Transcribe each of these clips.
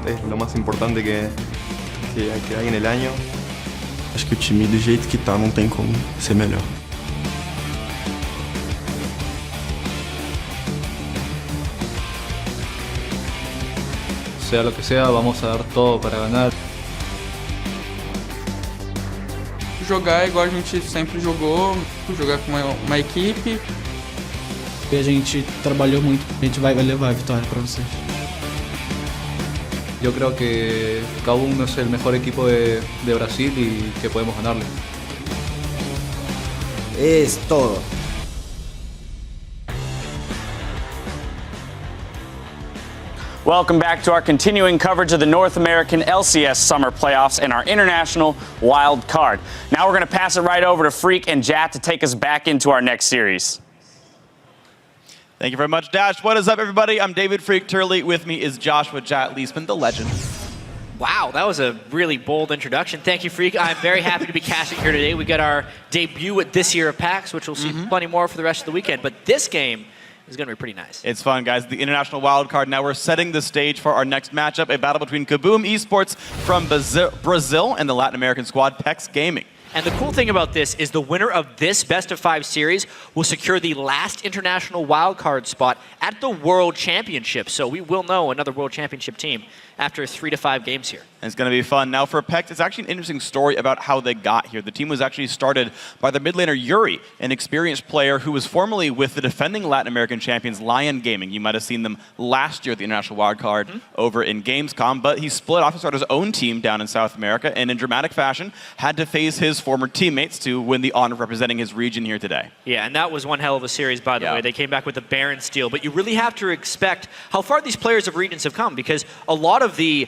es lo más importante que hay en el año. Acho que o time do jeito que tá não tem como ser melhor. Sea lo que sea, vamos a dar todo para ganar. Jogar igual a gente sempre jogou, jogar com uma equipe. E a gente trabalhou muito, a gente vai levar a vitória para vocês. Yo creo que KBM es el mejor equipo de Brasil y que podemos ganarle. Es todo. Welcome back to our continuing coverage of the North American LCS Summer Playoffs and our international wild card. Now we're going to pass it right over to Freak and Jat to take us back into our next series. Thank you very much, Dash. What is up, everybody? I'm David Freak Turley. With me is Joshua Jat Leesman, the legend. Wow, that was a really bold introduction. Thank you, Freak. I'm very happy to be casting here today. We got our debut at this year of PAX, which we'll see plenty more for the rest of the weekend. But this game is going to be pretty nice. It's fun, guys. The international wildcard. Now we're setting the stage for our next matchup, a battle between KBM Esports from Brazil and the Latin American squad, PEX Gaming. And the cool thing about this is the winner of this best-of-5 series will secure the last international wildcard spot at the World Championship. So we will know another World Championship team after 3 to 5 games here. And it's going to be fun. Now for PEX, it's actually an interesting story about how they got here. The team was actually started by the mid laner Yuri, an experienced player who was formerly with the defending Latin American champions Lion Gaming. You might have seen them last year at the international wildcard over in Gamescom, but he split off and started his own team down in South America, and in dramatic fashion had to face his former teammates to win the honor of representing his region here today. Yeah, and that was one hell of a series, by the way. They came back with the Baron steal, but you really have to expect how far these players of regions have come, because a lot of the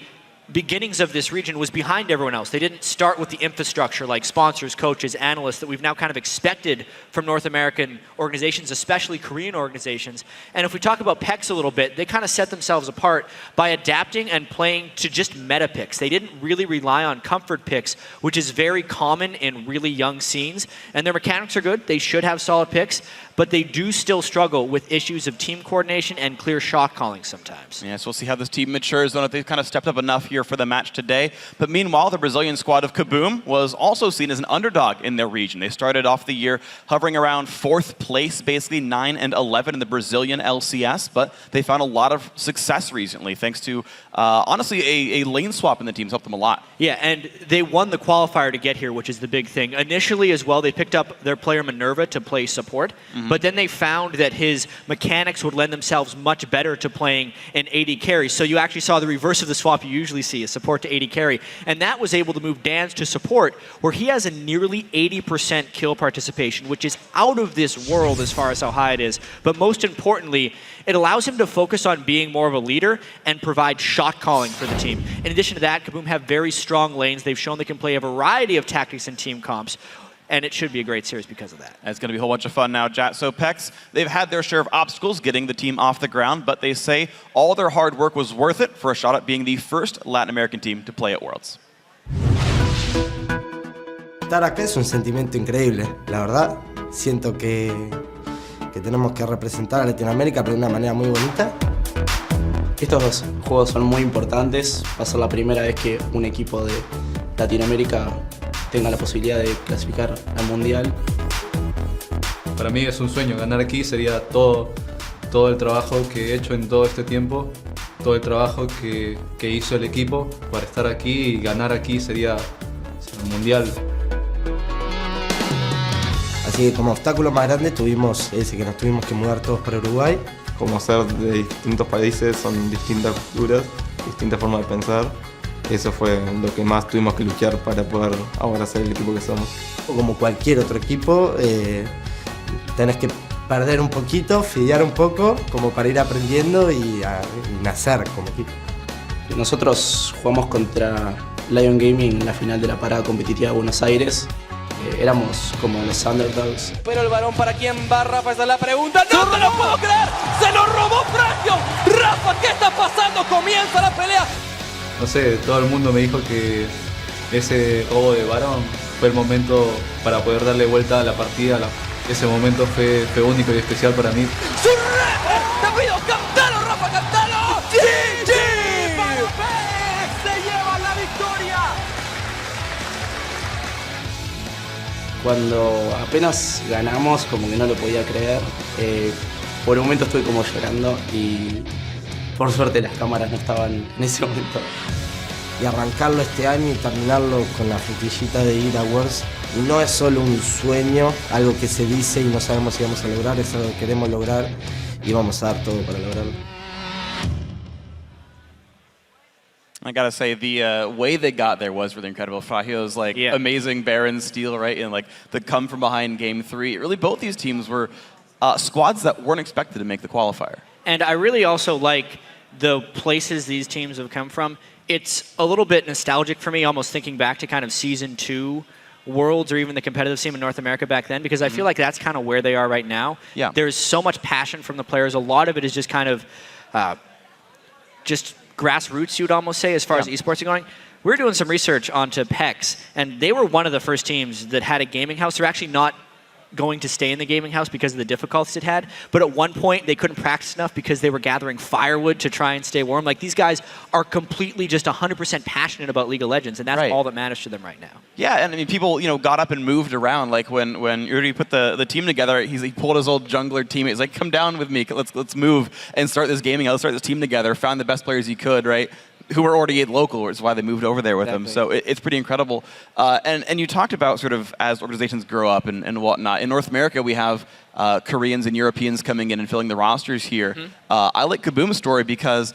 beginnings of this region was behind everyone else. They didn't start with the infrastructure like sponsors, coaches, analysts that we've now kind of expected from North American organizations, especially Korean organizations. And if we talk about PEX a little bit, they kind of set themselves apart by adapting and playing to just meta picks. They didn't really rely on comfort picks, which is very common in really young scenes. And their mechanics are good. They should have solid picks, but they do still struggle with issues of team coordination and clear shot calling sometimes. Yeah, so we'll see how this team matures. Don't know if they've kind of stepped up enough here for the match today. But meanwhile, the Brazilian squad of KBM was also seen as an underdog in their region. They started off the year hovering around 4th place, basically 9 and 11 in the Brazilian LCS, but they found a lot of success recently thanks to, honestly, a lane swap in the teams helped them a lot. Yeah, and they won the qualifier to get here, which is the big thing. Initially as well, they picked up their player Minerva to play support, but then they found that his mechanics would lend themselves much better to playing an AD carry. So you actually saw the reverse of the swap you usually see, a support to AD carry. And that was able to move Dan's to support, where he has a nearly 80% kill participation, which is out of this world as far as how high it is. But most importantly, it allows him to focus on being more of a leader and provide shot calling for the team. In addition to that, KBM have very strong lanes. They've shown they can play a variety of tactics and team comps. And it should be a great series because of that. It's going to be a whole bunch of fun now, Jat. So PEX, they've had their share of obstacles getting the team off the ground, but they say all their hard work was worth it for a shot at being the first Latin American team to play at Worlds. Estar acá es un sentimiento increíble, la verdad. Siento que tenemos que representar a Latinoamérica pero de una manera muy bonita. Estos dos juegos son muy importantes. Va a ser la primera vez que un equipo de Latinoamérica tenga la posibilidad de clasificar al Mundial. Para mí es un sueño, ganar aquí sería todo el trabajo que he hecho en todo este tiempo, todo el trabajo que hizo el equipo para estar aquí y ganar aquí sería un Mundial. Así que como obstáculo más grande tuvimos ese que nos tuvimos que mudar todos para Uruguay. Como ser de distintos países, son distintas culturas, distintas formas de pensar. Eso fue lo que más tuvimos que luchar para poder ahora ser el equipo que somos. Como cualquier otro equipo, tenés que perder un poquito, fidear un poco, como para ir aprendiendo y nacer como equipo. Nosotros jugamos contra Lion Gaming en la final de la parada competitiva de Buenos Aires. Éramos como los underdogs. Pero el balón para quién va, Rafa, esa es la pregunta. ¡No te lo puedo creer! ¡Se lo robó Fragio! Rafa, ¿qué está pasando? Comienza la pelea. No sé, todo el mundo me dijo que ese robo de Barón fue el momento para poder darle vuelta a la partida. Ese momento fue único y especial para mí. ¡Su rep! ¡Te pido, cantalo, Rafa, cantalo! ¡GG! Cuando apenas ganamos, como que no lo podía creer. Por un momento estuve como llorando y por suerte las cámaras no estaban en ese momento. Y arrancarlo este año y terminarlo con la frutillita de ir a Worlds no es solo un sueño, algo que se dice y no sabemos si vamos a lograr, es algo que queremos lograr y vamos a dar todo para lograrlo. I gotta say, the way they got there was really incredible. Fahio's like amazing Baron steal, right? And like the come from behind game 3. Really, both these teams were squads that weren't expected to make the qualifier. And I really also like the places these teams have come from. It's a little bit nostalgic for me, almost thinking back to kind of Season 2 Worlds or even the competitive scene in North America back then, because I feel like that's kind of where they are right now. Yeah. There's so much passion from the players. A lot of it is just kind of just grassroots, you would almost say, as far as esports are going. We're doing some research onto PEX, and they were one of the first teams that had a gaming house. They're actually not going to stay in the gaming house because of the difficulties it had, but at one point they couldn't practice enough because they were gathering firewood to try and stay warm. Like, these guys are completely just 100% passionate about League of Legends, and that's all that matters to them right now. Yeah, and I mean, people, got up and moved around. Like when Yuri put the team together, he pulled his old jungler teammate. He's like, "Come down with me. Let's move and start this gaming. Let's start this team together." Found the best players he could, right? Who were already local, which is why they moved over there with him. So it's pretty incredible. And you talked about sort of as organizations grow up and whatnot. In North America, we have Koreans and Europeans coming in and filling the rosters here. I like KBM's story because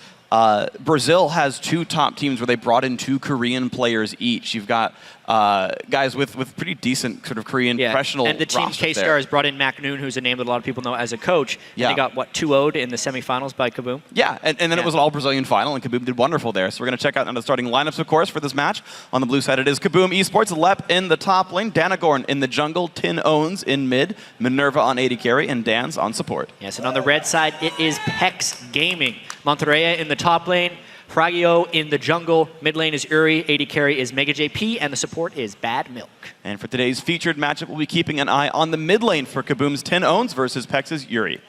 Brazil has 2 top teams where they brought in 2 Korean players each. You've got guys with pretty decent sort of Korean professional and the team K-Star has brought in Mac Noon, who's a name that a lot of people know as a coach. And they got, 2-0'd in the semifinals by KBM? Yeah, and then it was an all-Brazilian final, and KBM did wonderful there. So we're going to check out the starting lineups, of course, for this match. On the blue side, it is KBM Esports, Lep in the top lane, Danagorn in the jungle, Tin Owns in mid, Minerva on AD carry, and Dan's on support. Yes, and on the red side, it is PEX Gaming. Monterrey in the top lane, Fragio in the jungle, mid lane is Uri, AD carry is Mega JP, and the support is Bad Milk. And for today's featured matchup, we'll be keeping an eye on the mid lane for KBM's Tin Owns versus PEX's Uri.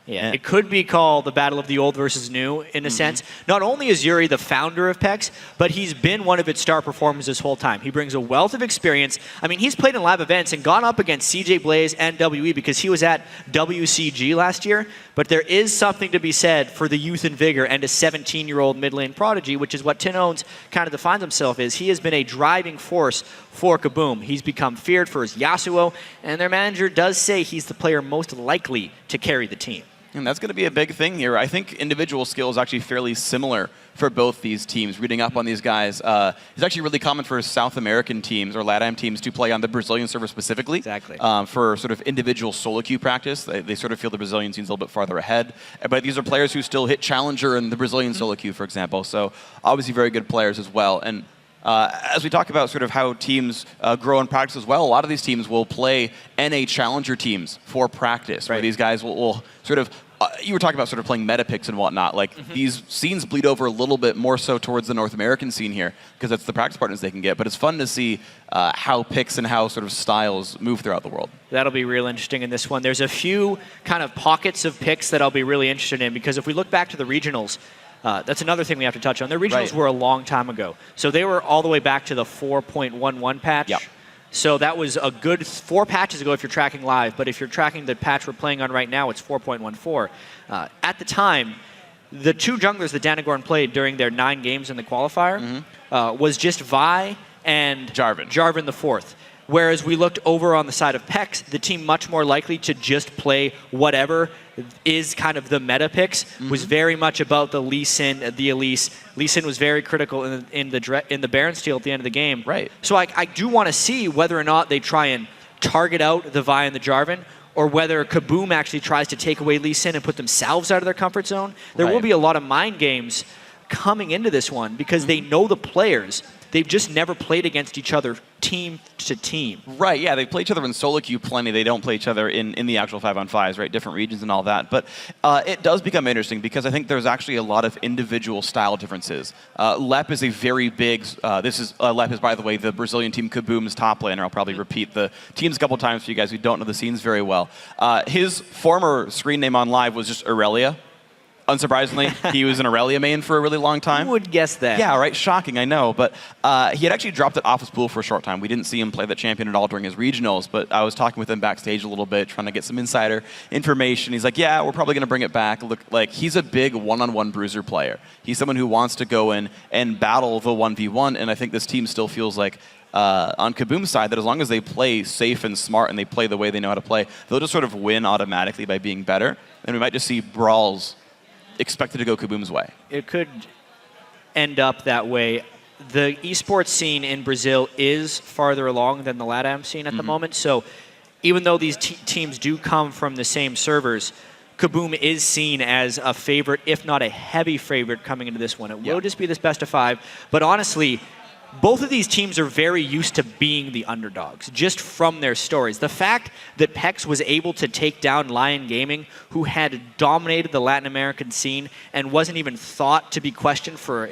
Yeah, it could be called the battle of the old versus new, in a sense. Not only is Yuri the founder of PEX, but he's been one of its star performers this whole time. He brings a wealth of experience. I mean, he's played in live events and gone up against CJ Blaze and WE because he was at WCG last year. But there is something to be said for the youth and vigor and a 17-year-old mid lane prodigy, which is what Tin Owns kind of defines himself as. He has been a driving force for KBM. He's become feared for his Yasuo, and their manager does say he's the player most likely to carry the team. And that's going to be a big thing here. I think individual skill is actually fairly similar for both these teams. Reading up on these guys, it's actually really common for South American teams or LATAM teams to play on the Brazilian server specifically. Exactly. For sort of individual solo queue practice. They sort of feel the Brazilian scene's a little bit farther ahead. But these are players who still hit Challenger in the Brazilian solo queue, for example. So obviously very good players as well. And as we talk about sort of how teams grow in practice as well, a lot of these teams will play NA Challenger teams for practice, where these guys will sort of, you were talking about sort of playing meta picks and whatnot. Like these scenes bleed over a little bit more so towards the North American scene here, because that's the practice partners they can get. But it's fun to see how picks and how sort of styles move throughout the world. That'll be real interesting in this one. There's a few kind of pockets of picks that I'll be really interested in, because if we look back to the regionals, that's another thing we have to touch on. The regionals were a long time ago. So they were all the way back to the 4.11 patch. Yep. So that was a good 4 patches ago if you're tracking live. But if you're tracking the patch we're playing on right now, it's 4.14. At the time, the 2 junglers that Danagorn played during their 9 games in the qualifier was just Vi and Jarvan the 4th. Whereas we looked over on the side of PEX, the team much more likely to just play whatever is kind of the meta picks, was very much about the Lee Sin, the Elise. Lee Sin was very critical in the Baron steal at the end of the game. Right. So I do want to see whether or not they try and target out the Vi and the Jarvan, or whether KBM actually tries to take away Lee Sin and put themselves out of their comfort zone. There will be a lot of mind games coming into this one, because they know the players. They've just never played against each other team to team. Right, yeah, they play each other in solo queue plenty. They don't play each other in the actual 5-on-5s, right? Different regions and all that. But it does become interesting, because I think there's actually a lot of individual style differences. Lep is a very big, Lep is, by the way, the Brazilian team KBM's top laner. I'll probably repeat the teams a couple times for you guys who don't know the scenes very well. His former screen name on live was just Aurelia. unsurprisingly, he was an Aurelia main for a really long time. Who would guess that? Yeah, right? Shocking, I know. But he had actually dropped it off his pool for a short time. We didn't see him play that champion at all during his regionals, but I was talking with him backstage a little bit, trying to get some insider information. He's like, yeah, we're probably going to bring it back. Look, like, he's a big one-on-one bruiser player. He's someone who wants to go in and battle the 1v1, and I think this team still feels like on KBM's side, that as long as they play safe and smart and they play the way they know how to play, they'll just sort of win automatically by being better. And we might just see brawls expected to go KBM's way. It could end up that way. The esports scene in Brazil is farther along than the LATAM scene at the moment. So even though these teams do come from the same servers, KBM is seen as a favorite, if not a heavy favorite, coming into this one. It will just be this best of 5. But honestly, both of these teams are very used to being the underdogs, just from their stories. The fact that PEX was able to take down Lion Gaming, who had dominated the Latin American scene and wasn't even thought to be questioned for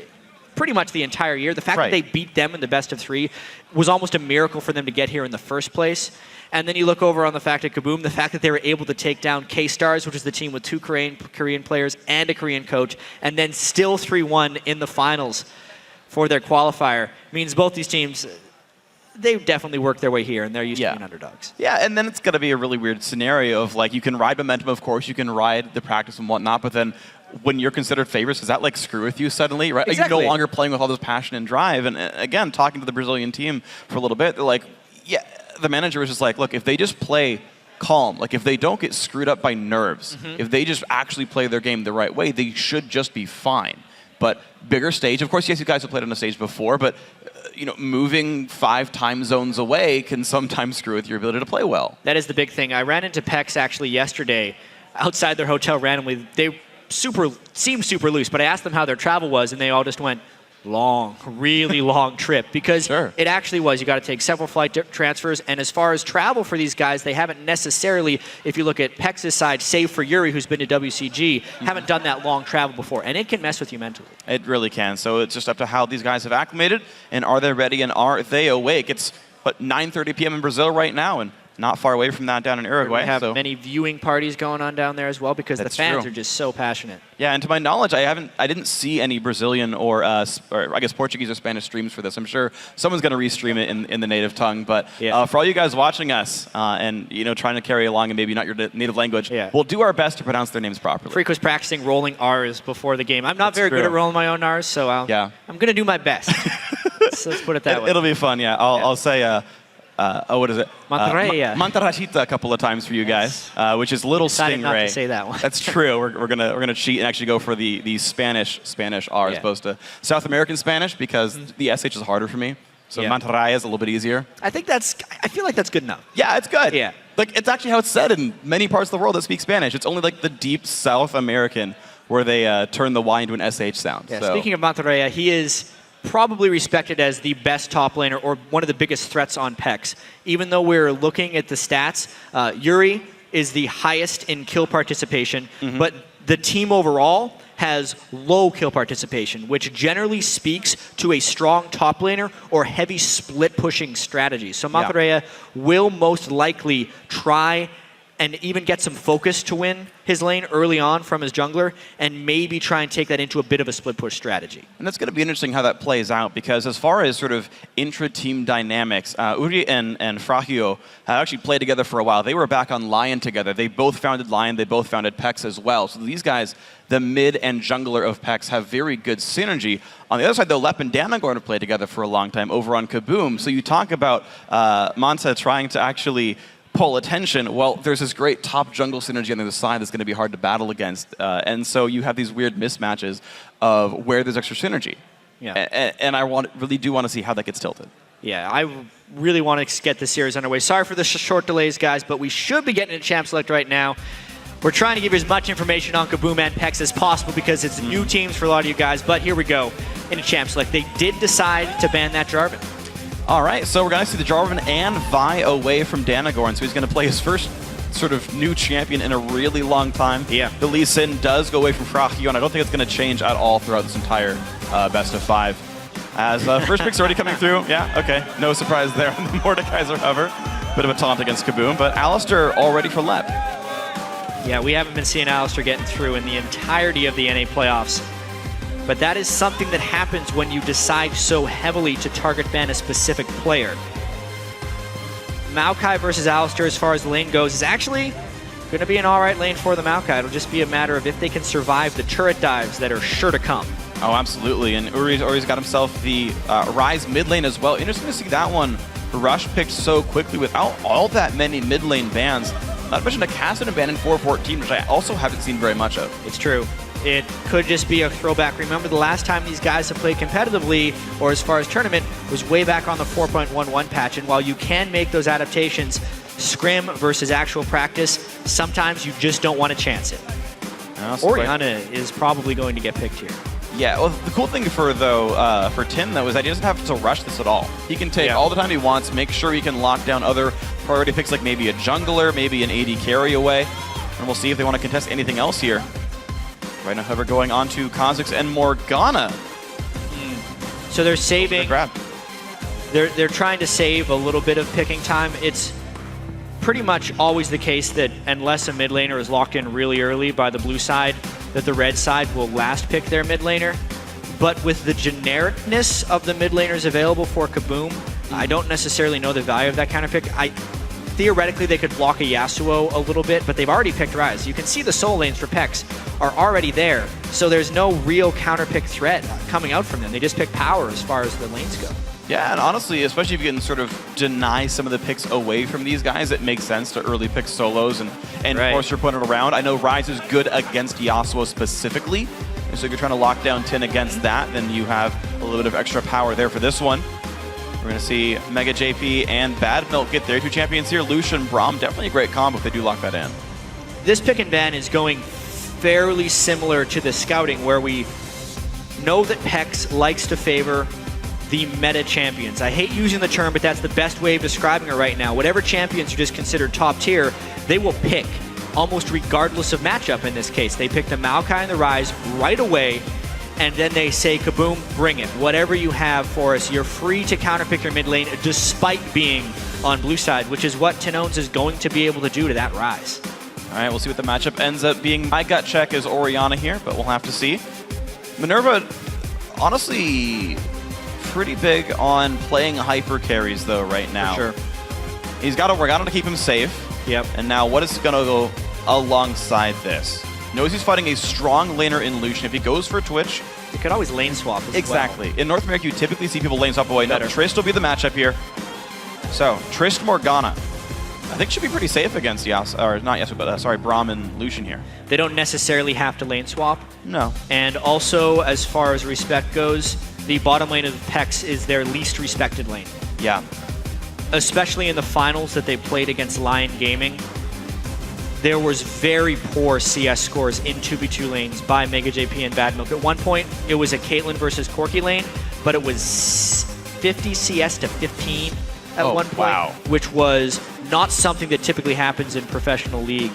pretty much the entire year, the fact that they beat them in the best of 3 was almost a miracle for them to get here in the first place. And then you look over on the fact at KBM, the fact that they were able to take down K-Stars, which is the team with 2 Korean players and a Korean coach, and then still 3-1 in the finals for their qualifier, means both these teams, they've definitely worked their way here, and they're used to being underdogs. Yeah, and then it's going to be a really weird scenario of, like, you can ride momentum, of course, you can ride the practice and whatnot, but then when you're considered favorites, does that, like, screw with you suddenly, right? Exactly. Are you no longer playing with all this passion and drive? And again, talking to the Brazilian team for a little bit, they're like, yeah, the manager was just like, look, if they just play calm, like, if they don't get screwed up by nerves, if they just actually play their game the right way, they should just be fine. But bigger stage, of course, yes, you guys have played on a stage before, but you know, moving 5 time zones away can sometimes screw with your ability to play well. That is the big thing. I ran into PEX actually yesterday outside their hotel randomly. They seemed super loose, but I asked them how their travel was, and they all just went, long, really long trip, because it actually was. You got to take several flight transfers, and as far as travel for these guys, they haven't necessarily, if you look at PEX's side, save for Yuri, who's been to WCG, haven't done that long travel before, and it can mess with you mentally. It really can. So it's just up to how these guys have acclimated, and are they ready, and are they awake? It's, what, 9:30 p.m. in Brazil right now, and not far away from that down in Uruguay. We have many viewing parties going on down there as well, because the fans are just so passionate. Yeah, and to my knowledge, I didn't see any Brazilian or I guess Portuguese or Spanish streams for this. I'm sure someone's going to restream it in the native tongue. But for all you guys watching us and trying to carry along and maybe not your native language, we'll do our best to pronounce their names properly. Freak was practicing rolling R's before the game. I'm not very good at rolling my own R's, so I'm going to do my best. So let's put it that way. It'll be fun. Yeah, I'll say. What is it? Mantarraya. Mantarrajita a couple of times for you guys, which is little stingray. Not to say that one. That's true. We're gonna cheat and actually go for the Spanish R as opposed to South American Spanish, because the SH is harder for me. So Mantarraya is a little bit easier. I feel like that's good enough. Yeah, it's good. Yeah. Like, it's actually how it's said in many parts of the world that speak Spanish. It's only like the deep South American where they turn the Y into an SH sound. Yeah, so. Speaking of Mantarraya, he is probably respected as the best top laner or one of the biggest threats on PEX. Even though we're looking at the stats, Yuri is the highest in kill participation, but the team overall has low kill participation, which generally speaks to a strong top laner or heavy split pushing strategy. So Mantarraya will most likely try and even get some focus to win his lane early on from his jungler, and maybe try and take that into a bit of a split push strategy. And that's going to be interesting how that plays out, because as far as sort of intra-team dynamics, Uri and Fragio have actually played together for a while. They were back on Lion together. They both founded Lion. They both founded PEX as well. So these guys, the mid and jungler of PEX, have very good synergy. On the other side, though, Lep and Damagorn have played together for a long time over on KBM. So you talk about Manta trying to actually pull attention. Well, there's this great top jungle synergy on the other side that's going to be hard to battle against. And so you have these weird mismatches of where there's extra synergy. Yeah. And I really do want to see how that gets tilted. Yeah, I really want to get this series underway. Sorry for the short delays, guys, but we should be getting a Champ Select right now. We're trying to give you as much information on KBM and PEX as possible, because it's new teams for a lot of you guys. But here we go in a Champ Select. They did decide to ban that Jarvan. All right, so we're going to see the Jarvan and Vi away from Damagorn, so he's going to play his first sort of new champion in a really long time. Yeah. The Lee Sin does go away from Fragio, and I don't think it's going to change at all throughout this entire best of 5. As first pick's already coming through. Yeah, okay, no surprise there on the Mordekaiser hover. Bit of a taunt against KBM, but Alistair all ready for Lep. Yeah, we haven't been seeing Alistair getting through in the entirety of the NA playoffs. But that is something that happens when you decide so heavily to target ban a specific player. Maokai versus Alistair, as far as the lane goes, is actually going to be an alright lane for the Maokai. It'll just be a matter of if they can survive the turret dives that are sure to come. Oh, absolutely. And Uri's got himself the Ryze mid lane as well. Interesting to see that one rush picked so quickly without all that many mid lane bans. Not to mention a Kassadin ban in 414, which I also haven't seen very much of. It's true. It could just be a throwback. Remember the last time these guys have played competitively, or as far as tournament, was way back on the 4.11 patch. And while you can make those adaptations, scrim versus actual practice, sometimes you just don't want to chance it. Oriana is probably going to get picked here. Yeah, well, the cool thing for Tim, though, is that he doesn't have to rush this at all. He can take all the time he wants, make sure he can lock down other priority picks like maybe a jungler, maybe an AD carry away, and we'll see if they want to contest anything else here. Right now, however, going on to Kha'Zix and Morgana. So they're saving. They're trying to save a little bit of picking time. It's pretty much always the case that unless a mid laner is locked in really early by the blue side, that the red side will last pick their mid laner. But with the genericness of the mid laners available for KBM, I don't necessarily know the value of that counter pick. Theoretically, they could block a Yasuo a little bit, but they've already picked Ryze. You can see the soul lanes for PEX are already there, so there's no real counter pick threat coming out from them. They just pick power as far as the lanes go. Yeah, and honestly, especially if you can sort of deny some of the picks away from these guys, it makes sense to early pick solos and force your opponent around. I know Ryze is good against Yasuo specifically, and so if you're trying to lock down Tin against that, then you have a little bit of extra power there for this one. We're going to see Mega JP and Bad Milk get their two champions here. Lucian, Braum, definitely a great combo if they do lock that in. This pick and ban is going fairly similar to the scouting, where we know that PEX likes to favor the meta champions. I hate using the term, but that's the best way of describing it right now. Whatever champions are just considered top tier, they will pick, almost regardless of matchup in this case. They pick the Maokai and the Ryze right away, and then they say, KBM, bring it. Whatever you have for us, you're free to counterpick your mid lane despite being on blue side, which is what Tinones is going to be able to do to that Ryze. All right, we'll see what the matchup ends up being. My gut check is Oriana here, but we'll have to see. Minerva, honestly, pretty big on playing hyper carries, though, right now. For sure. He's got Morgana to keep him safe. Yep. And now what is going to go alongside this? Knows he's fighting a strong laner in Lucian. If he goes for Twitch, you could always lane swap as exactly. well. In North America, you typically see people lane swap away. No, Trist will be the matchup here. So, Trist Morgana. I think should be pretty safe against Braum and Lucian here. They don't necessarily have to lane swap. No. And also, as far as respect goes, the bottom lane of PEX is their least respected lane. Yeah. Especially in the finals that they played against Lion Gaming, there was very poor CS scores in 2v2 lanes by Mega JP and Bad Milk. At one point, it was a Caitlyn versus Corki lane, but it was 50 CS to 15 at one point, which was not something that typically happens in professional league.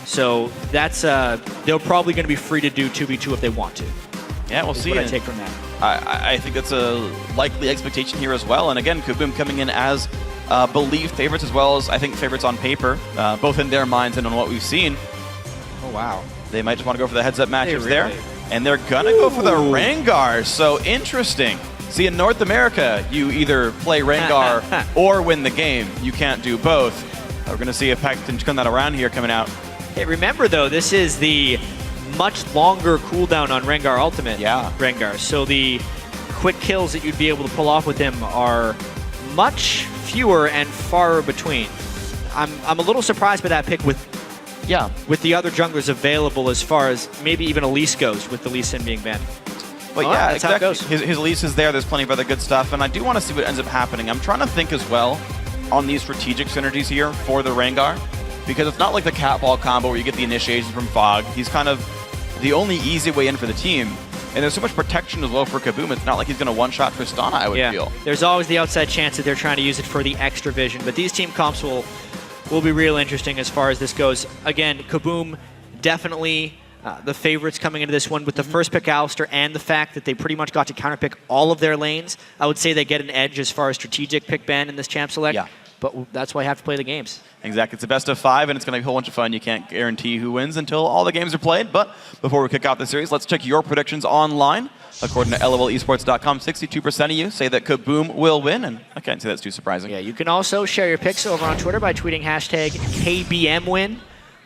So that's they're probably going to be free to do 2v2 if they want to. Yeah, we'll see. What I take from that. I think that's a likely expectation here as well. And again, KBM coming in as believed favorites as well as I think favorites on paper, both in their minds and on what we've seen. Oh, wow. They might just want to go for the heads-up matchups there. And they're going to go for the Rengar. So interesting. See, in North America, you either play Rengar or win the game. You can't do both. We're going to see if PEX can turn that around here coming out. Hey, remember, though, this is the much longer cooldown on Rengar Ultimate. Yeah. Rengar. So the quick kills that you'd be able to pull off with him are much fewer and far between. I'm a little surprised by that pick with the other junglers available as far as maybe even Elise goes, with the Lee Sin being banned. But yeah, that's exactly. How it goes. His Elise is there. There's plenty of other good stuff, and I do want to see what ends up happening. I'm trying to think as well on these strategic synergies here for the Rengar, because it's not like the Catball combo where you get the initiation from Fog. He's kind of the only easy way in for the team. And there's so much protection as well for KBM. It's not like he's going to one-shot Tristana, I would feel. There's always the outside chance that they're trying to use it for the extra vision. But these team comps will be real interesting as far as this goes. Again, KBM definitely the favorites coming into this one with the first pick Alistair and the fact that they pretty much got to counterpick all of their lanes. I would say they get an edge as far as strategic pick ban in this champ select. Yeah. but that's why you have to play the games. Exactly. It's a best of 5, and it's going to be a whole bunch of fun. You can't guarantee who wins until all the games are played. But before we kick off the series, let's check your predictions online. According to lolesports.com, 62% of you say that KBM will win, and I can't say that's too surprising. Yeah, you can also share your picks over on Twitter by tweeting hashtag KBMWin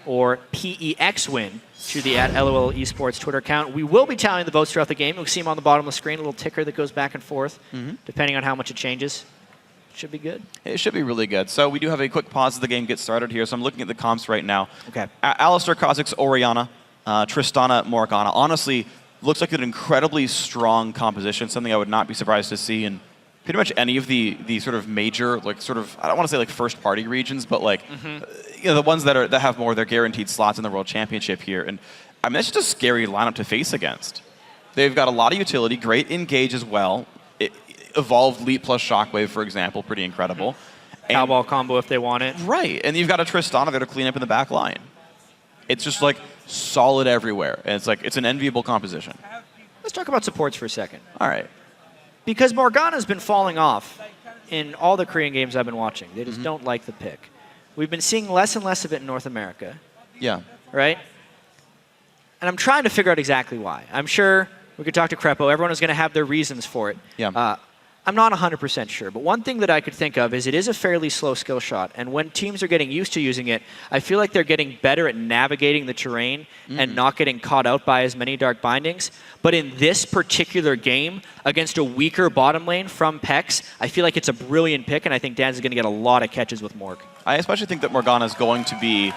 or PEX win to the @LOLesports Twitter account. We will be tallying the votes throughout the game. You'll see them on the bottom of the screen, a little ticker that goes back and forth, depending on how much it changes. Should be good. It should be really good. So we do have a quick pause as the game gets started here. So I'm looking at the comps right now. Okay. Alistair Kozik's Orianna, Tristana Morgana. Honestly, looks like an incredibly strong composition, something I would not be surprised to see in pretty much any of the sort of major, like sort of, I don't want to say like first party regions, but like you know, the ones that have more of their guaranteed slots in the World Championship here. And I mean, that's just a scary lineup to face against. They've got a lot of utility, great engage as well. Evolved Leap plus Shockwave, for example, pretty incredible. Cowball combo if they want it. Right, and you've got a Tristana there to clean up in the back line. It's just like solid everywhere, and it's like it's an enviable composition. Let's talk about supports for a second. All right. Because Morgana's been falling off in all the Korean games I've been watching. They just don't like the pick. We've been seeing less and less of it in North America. Yeah. Right? And I'm trying to figure out exactly why. I'm sure we could talk to Crepo. Everyone is going to have their reasons for it. Yeah. I'm not 100% sure, but one thing that I could think of is it is a fairly slow skill shot, and when teams are getting used to using it, I feel like they're getting better at navigating the terrain and not getting caught out by as many Dark Bindings. But in this particular game, against a weaker bottom lane from PEX, I feel like it's a brilliant pick, and I think Dan's is going to get a lot of catches with Morg. I especially think that Morgana is going to be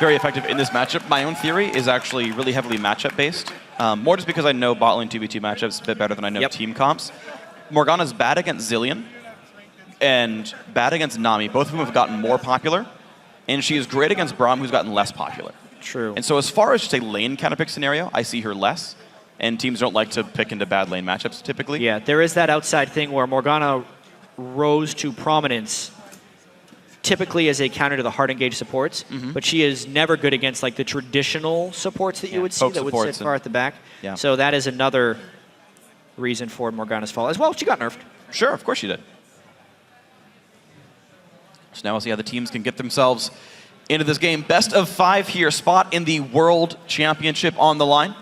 very effective in this matchup. My own theory is actually really heavily matchup-based, more just because I know bot lane 2v2 matchups a bit better than I know team comps. Morgana's bad against Zillion and bad against Nami, both of whom have gotten more popular, and she is great against Braum, who's gotten less popular. True. And so as far as just a lane counterpick scenario, I see her less, and teams don't like to pick into bad lane matchups typically. Yeah, there is that outside thing where Morgana rose to prominence typically as a counter to the hard engaged supports, but she is never good against like the traditional supports that you would see that would sit far at the back. Yeah. So that is another reason for Morgana's fall. As well, she got nerfed. Sure, of course she did. So now we'll see how the teams can get themselves into this game. Best of 5 here, spot in the World Championship on the line.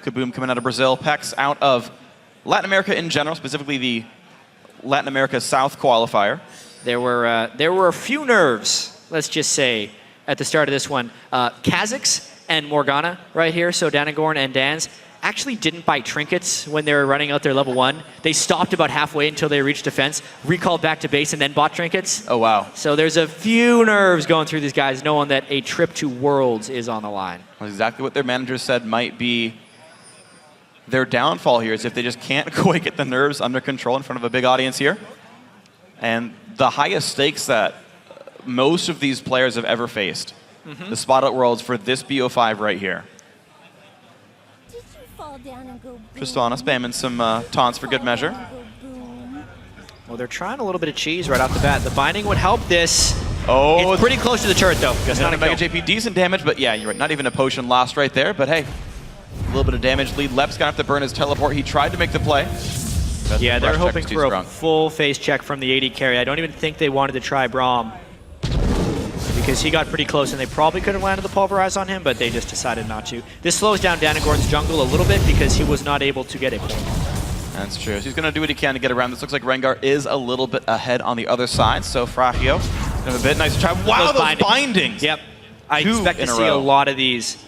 KBM coming out of Brazil, PEX out of Latin America in general, specifically the Latin America South qualifier. There were a few nerves, let's just say, at the start of this one. Kazakhs and Morgana right here, so Danagorn and Dans, actually didn't buy trinkets when they were running out their level 1. They stopped about halfway until they reached defense, recalled back to base, and then bought trinkets. Oh, wow. So there's a few nerves going through these guys, knowing that a trip to Worlds is on the line. Well, exactly what their manager said might be their downfall here, is if they just can't quite get the nerves under control in front of a big audience here. And the highest stakes that most of these players have ever faced, the spot at Worlds for this BO5 right here. Tristana spamming some taunts for good measure. Well, they're trying a little bit of cheese right off the bat. The binding would help this. Oh, it's pretty close to the turret, though. It's not a Mega JP, decent damage, but yeah, you're right. Not even a potion lost right there, but hey, a little bit of damage lead. Lep's gonna have to burn his teleport. He tried to make the play. Yeah, they're hoping for a full face check from the AD carry. I don't even think they wanted to try Braum, because he got pretty close and they probably could have landed the pulverize on him, but they just decided not to. This slows down Danagorn's jungle a little bit because he was not able to get a point. That's true. So he's going to do what he can to get around. This looks like Rengar is a little bit ahead on the other side, so Fragio have a bit nice try. Wow, those bindings! Yep. I expect to see a lot of these.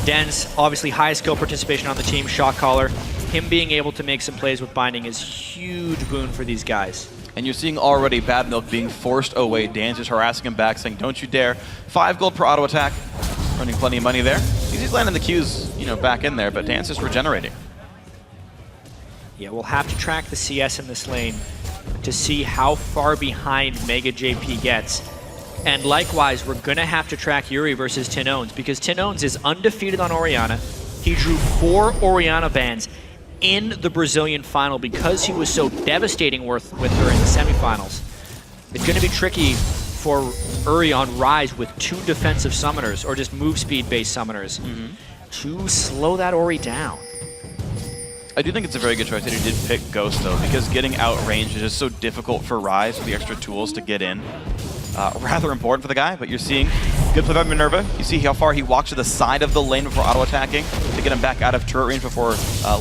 Den's obviously high skill participation on the team, shot caller. Him being able to make some plays with binding is huge boon for these guys. And you're seeing already Bad Milk being forced away. Dan's just harassing him back, saying, don't you dare. 5 gold per auto attack. Running plenty of money there. He's landing the Qs, you know, back in there, but Dan's just regenerating. Yeah, we'll have to track the CS in this lane to see how far behind Mega JP gets. And likewise, we're going to have to track Yuri versus Tinones, because Tinones is undefeated on Orianna. He drew 4 Orianna bans in the Brazilian final because he was so devastating with her in the semifinals. It's going to be tricky for Uri on Rise with 2 defensive summoners, or just move speed based summoners, to slow that Ori down. I do think it's a very good choice that he did pick Ghost, though, because getting outranged is just so difficult for Rise with the extra tools to get in. Rather important for the guy, but you're seeing good play by Minerva. You see how far he walks to the side of the lane before auto-attacking to get him back out of turret range before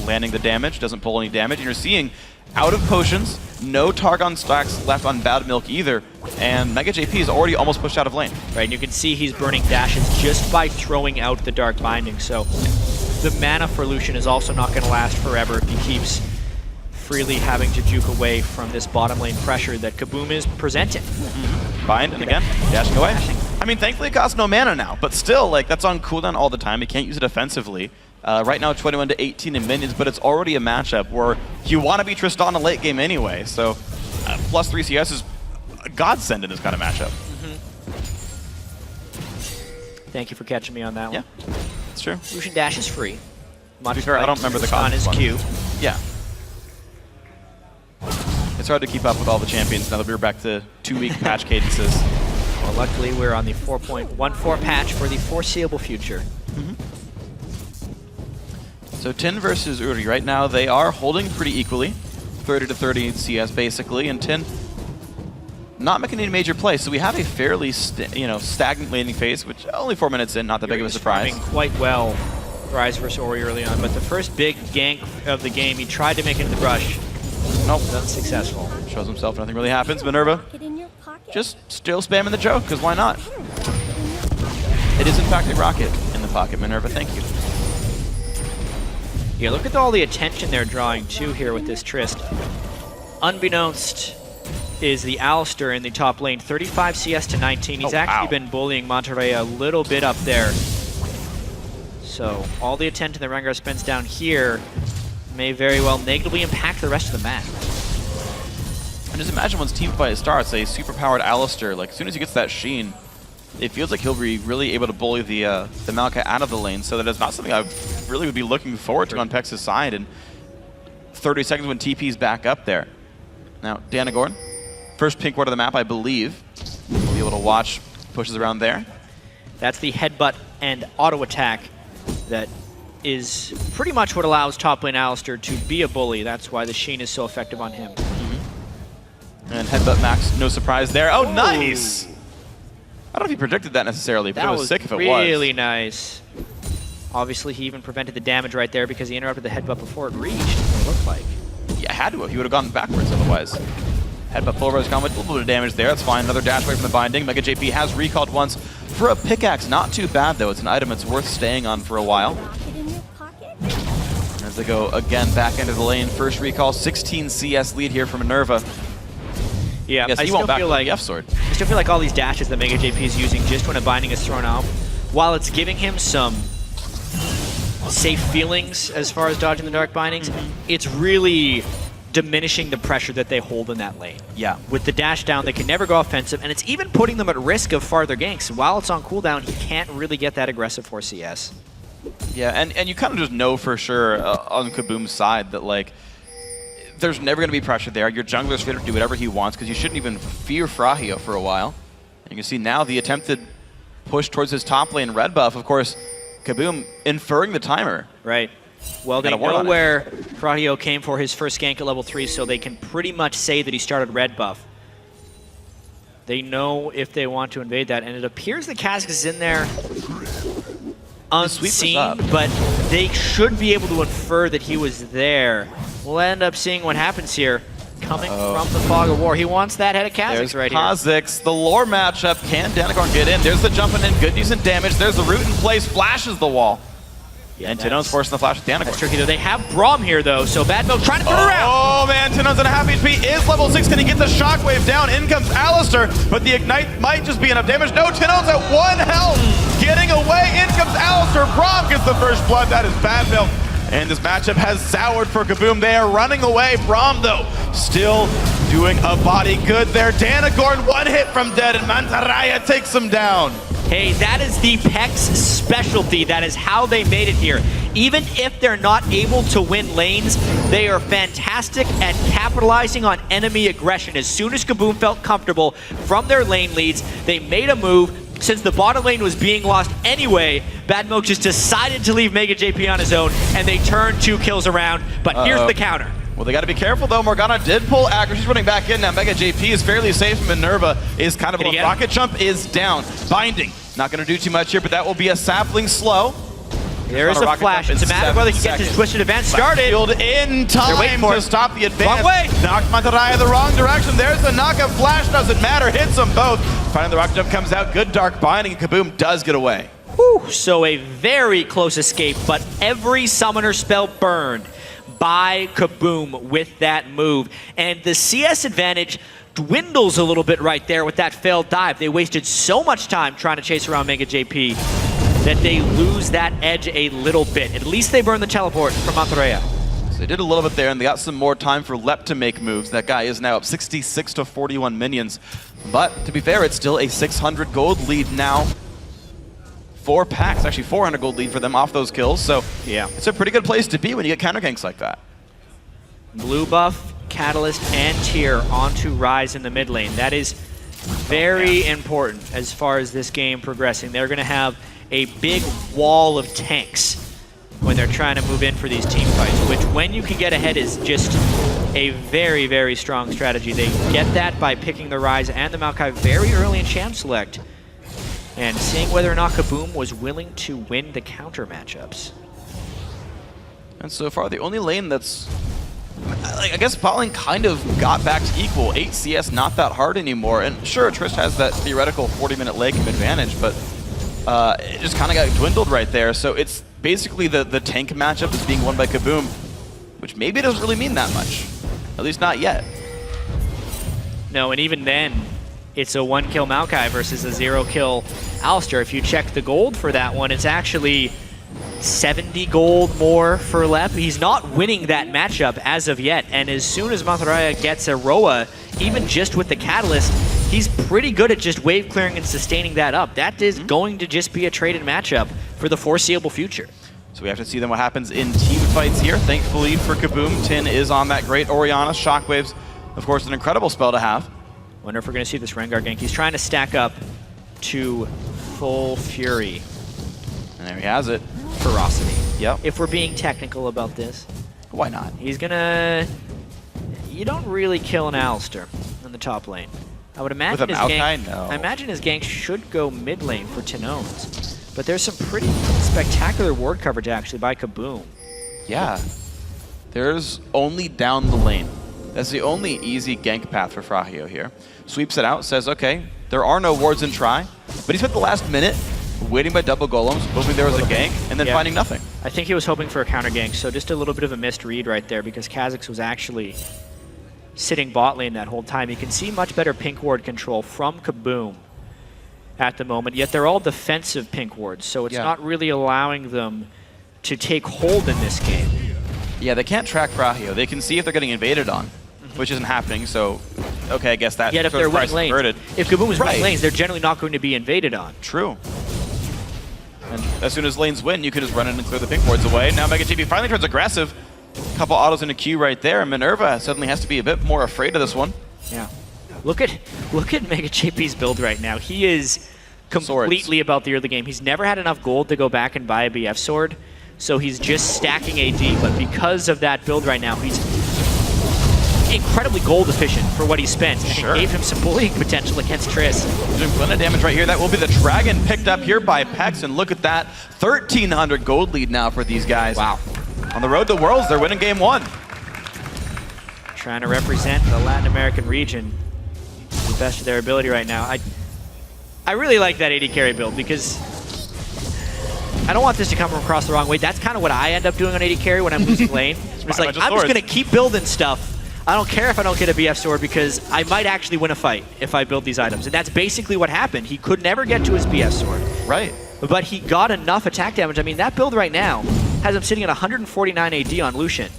landing the damage. Doesn't pull any damage. And you're seeing out of potions, no Targon stacks left on Bad Milk either, and Mega JP is already almost pushed out of lane. Right, and you can see he's burning dashes just by throwing out the Dark Binding, so the mana for Lucian is also not going to last forever if he keeps freely having to juke away from this bottom lane pressure that Kaboom is presenting. Bind, and again, dashing away. I mean, thankfully it costs no mana now, but still, like, that's on cooldown all the time. You can't use it offensively. Right now, 21 to 18 in minions, but it's already a matchup where you want to be Tristana late game anyway, so plus 3 CS is a godsend in this kind of matchup. Thank you for catching me on that one. Yeah, it's true. Lucian Dash is free. To be fair, I don't remember the cost on his Q. Yeah. It's hard to keep up with all the champions now that we're back to 2-week patch cadences. Well, luckily we're on the 4.14 patch for the foreseeable future. So Tin versus Uri right now, they are holding pretty equally, 30 to 30 in CS basically, and Tin not making any major plays. So we have a fairly stagnant laning phase, which only 4 minutes in, not that big of a surprise. Quite well, Rise versus Ori early on, but the first big gank of the game, he tried to make it in the brush. Nope. Unsuccessful. Shows himself, nothing really happens. Minerva just still spamming the joke, because why not? It is in fact a rocket in the pocket, Minerva, thank you. Yeah, look at all the attention they're drawing too here with this Trist. Unbeknownst is the Alistar in the top lane, 35 CS to 19. He's actually been bullying Monterrey a little bit up there. So all the attention that Rengar spends down here may very well negatively impact the rest of the map. And just imagine once team fight starts, a super-powered Alistar, like as soon as he gets that Sheen, it feels like he'll be really able to bully the Malka out of the lane, so that it's not something I really would be looking forward to on PEX's side. And 30 seconds when TP's back up there. Now, Danagorn, first pink ward of the map, I believe. We'll be able to watch, pushes around there. That's the headbutt and auto attack that is pretty much what allows top lane Alistar to be a bully. That's why the Sheen is so effective on him. And headbutt max, no surprise there. Oh, nice! I don't know if he predicted that necessarily, but it was sick if it was. That was really nice. Obviously, he even prevented the damage right there because he interrupted the headbutt before it reached, it looked like. Yeah, had to have. He would have gone backwards otherwise. Headbutt full res combo, a little bit of damage there. That's fine. Another dash away from the binding. Mega JP has recalled once for a pickaxe. Not too bad, though. It's an item that's worth staying on for a while. As they go again back into the lane. First recall, 16 CS lead here from Minerva. Yeah, yes, I still feel like F-Sword. I still feel like all these dashes that Mega JP is using just when a binding is thrown out, while it's giving him some safe feelings as far as dodging the dark bindings, it's really diminishing the pressure that they hold in that lane. Yeah. With the dash down, they can never go offensive, and it's even putting them at risk of farther ganks. While it's on cooldown, he can't really get that aggressive for CS. Yeah, and you kind of just know for sure on Kaboom's side that, like, there's never going to be pressure there. Your jungler's free to do whatever he wants because you shouldn't even fear Frahio for a while. And you can see now the attempted push towards his top lane red buff. Of course, Kaboom inferring the timer. Right. Well, they know where Frahio came for his first gank at level 3, so they can pretty much say that he started red buff. They know if they want to invade that, and it appears that Kha'Zix is in there unseen, but they should be able to infer that he was there. We'll end up seeing what happens here. Coming from the Fog of War. He wants that head of Kha'Zix right here. Kha'Zix, the lore matchup. Can Danagorn get in? There's the jumping in. Good decent damage. There's the root in place. Flashes the wall. Yeah, and Tino's forcing the flash with Danagorn. That's tricky though. They have Braum here though, so Bad Milk trying to turn around. Oh man, Tino's at a half HP. Is level 6. Can he get the shockwave down? In comes Alistar, but the ignite might just be enough damage. No, Tino's at 1 health. Getting away. In comes Alistar. Braum gets the first blood. That is Bad Milk. And this matchup has soured for Kaboom. They are running away. Braum, though, still doing a body good there. Danagorn, 1 hit from dead, and Mantarraya takes him down. Hey, that is the PEX specialty. That is how they made it here. Even if they're not able to win lanes, they are fantastic at capitalizing on enemy aggression. As soon as Kaboom felt comfortable from their lane leads, they made a move, since the bottom lane was being lost anyway, Bad Milk just decided to leave Mega JP on his own, and they turned 2 kills around. But here's the counter. Well, they got to be careful, though. Morgana did pull aggro. She's running back in now. Mega JP is fairly safe. Minerva is kind of a rocket jump is down. Binding. Not going to do too much here, but that will be a sapling slow. There is a flash. It's a matter of whether he gets his twisted advance started. Field in time to stop the advance. Wrong way. Knocked Mantarraya the wrong direction. There's the knockup. Flash doesn't matter. Hits them both. Finally, the rocket jump comes out. Good dark binding. Kaboom does get away. Whew. So a very close escape, but every summoner spell burned by Kaboom with that move. And the CS advantage dwindles a little bit right there with that failed dive. They wasted so much time trying to chase around Mega JP that they lose that edge a little bit. At least they burn the teleport from Mantarraya. So they did a little bit there, and they got some more time for Lep to make moves. That guy is now up 66 to 41 minions. But to be fair, it's still a 600 gold lead now for PEX. Actually, 400 gold lead for them off those kills. So yeah, it's a pretty good place to be when you get counter ganks like that. Blue buff, Catalyst, and Tier onto Ryze in the mid lane. That is very important as far as this game progressing. They're going to have a big wall of tanks when they're trying to move in for these team fights, which when you can get ahead is just a very, very strong strategy. They get that by picking the Ryze and the Maokai very early in champ select and seeing whether or not Kaboom was willing to win the counter matchups. And so far, the only lane that's, I guess bot lane kind of got back to equal. 8 CS, not that hard anymore. And sure, Trish has that theoretical 40-minute late game advantage, but it just kind of got dwindled right there. So it's basically the tank matchup is being won by Kaboom, which maybe doesn't really mean that much. At least not yet. No, and even then, it's a 1-kill Maokai versus a 0-kill Alistar. If you check the gold for that one, it's actually 70 gold more for Lep. He's not winning that matchup as of yet, and as soon as Mantarraya gets a Roa, even just with the Catalyst, he's pretty good at just wave clearing and sustaining that up. That is going to just be a traded matchup for the foreseeable future. So we have to see then what happens in team fights here. Thankfully for Kaboom, Tin is on that great Orianna. Shockwave's, of course, an incredible spell to have. Wonder if we're going to see this Rengar gank. He's trying to stack up to full Fury. And there he has it. Ferocity. Yep. If we're being technical about this. Why not? He's gonna... You don't really kill an Alistar in the top lane. I would imagine his gank... No. I imagine his gank should go mid lane for Tinones. But there's some pretty spectacular ward coverage actually by Kaboom. Yeah. There's only down the lane. That's the only easy gank path for Frahio here. Sweeps it out, says, okay, there are no wards in try, but he spent the last minute waiting by double golems, hoping there was a gank, and then finding nothing. I think he was hoping for a counter gank, so just a little bit of a missed read right there because Kha'Zix was actually sitting bot lane that whole time. You can see much better pink ward control from Kaboom at the moment, yet they're all defensive pink wards, so it's not really allowing them to take hold in this game. Yeah, they can't track Frahio. They can see if they're getting invaded on, which isn't happening, so okay, I guess that yet if they're winning lanes, converted. If Kaboom is winning lanes, they're generally not going to be invaded on. True. And as soon as lanes win, you can just run in and clear the pink wards away. Now Mega JP finally turns aggressive. A couple autos in a queue right there. Minerva suddenly has to be a bit more afraid of this one. Yeah. Look at Mega JP's build right now. He is completely about the early game. He's never had enough gold to go back and buy a BF sword, so he's just stacking AD. But because of that build right now, he's incredibly gold efficient for what he spent. And it gave him some bullying potential against Triss. Doing plenty of damage right here. That will be the Dragon picked up here by PEX, and look at that. 1,300 gold lead now for these guys. Wow. On the road to Worlds, they're winning game 1. Trying to represent the Latin American region to the best of their ability right now. I really like that AD carry build because I don't want this to come across the wrong way. That's kind of what I end up doing on AD carry when I'm losing lane. It's like, I'm just going to keep building stuff. I don't care if I don't get a BF sword because I might actually win a fight if I build these items. And that's basically what happened. He could never get to his BF sword. Right. But he got enough attack damage. I mean, that build right now has him sitting at 149 AD on Lucian,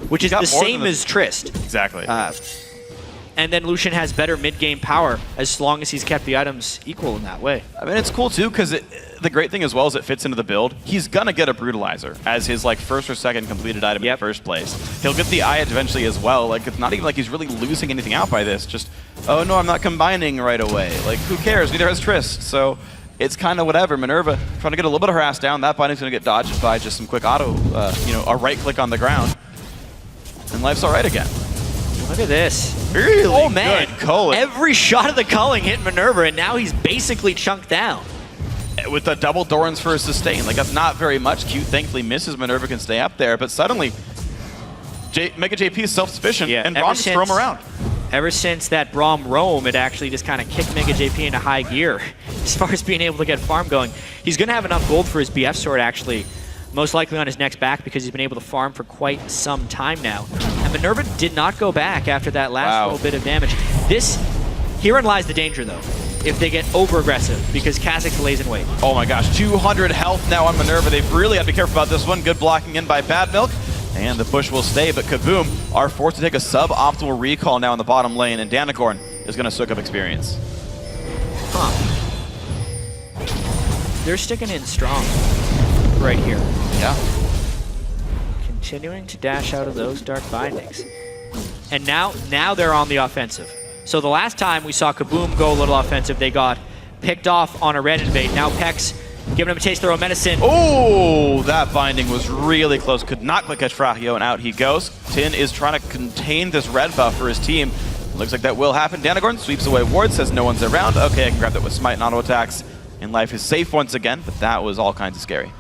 which is the same as Trist. Exactly. And then Lucian has better mid-game power as long as he's kept the items equal in that way. I mean, it's cool too because the great thing as well is it fits into the build. He's gonna get a Brutalizer as his like first or second completed item in the first place. He'll get the Eye eventually as well. Like it's not even like he's really losing anything out by this. Just, oh no, I'm not combining right away. Like who cares? Neither has Trist. So it's kind of whatever. Minerva trying to get a little bit of harass down. That binding's going to get dodged by just some quick auto, a right click on the ground. And life's all right again. Look at this. Really man. good culling. Every shot of the culling hit Minerva, and now he's basically chunked down. With the double Dorans for a sustain. Like, that's not very much. Q thankfully misses. Minerva can stay up there, but suddenly, Mega JP is self-sufficient, and Braum just throw him around. Ever since that Braum roam, it actually just kind of kicked Mega JP into high gear as far as being able to get farm going. He's going to have enough gold for his BF sword, actually, most likely on his next back, because he's been able to farm for quite some time now. And Minerva did not go back after that last little bit of damage. Herein lies the danger, though, if they get over-aggressive, because Kha'Zix lays in wait. Oh my gosh, 200 health now on Minerva. They've really had to be careful about this one. Good blocking in by Bad Milk. And the push will stay, but KBM are forced to take a sub-optimal recall now in the bottom lane, and Danagorn is going to soak up experience. They're sticking in strong right here. Yeah. Continuing to dash out of those dark bindings. And now they're on the offensive. So the last time we saw KBM go a little offensive, they got picked off on a red invade. Now PEX giving him a taste of their own medicine. Oh, that binding was really close. Could not quite catch Frahio, and out he goes. Tin is trying to contain this red buff for his team. Looks like that will happen. Danagorn sweeps away ward, says no one's around. Okay, I can grab that with smite and auto attacks. And life is safe once again, but that was all kinds of scary.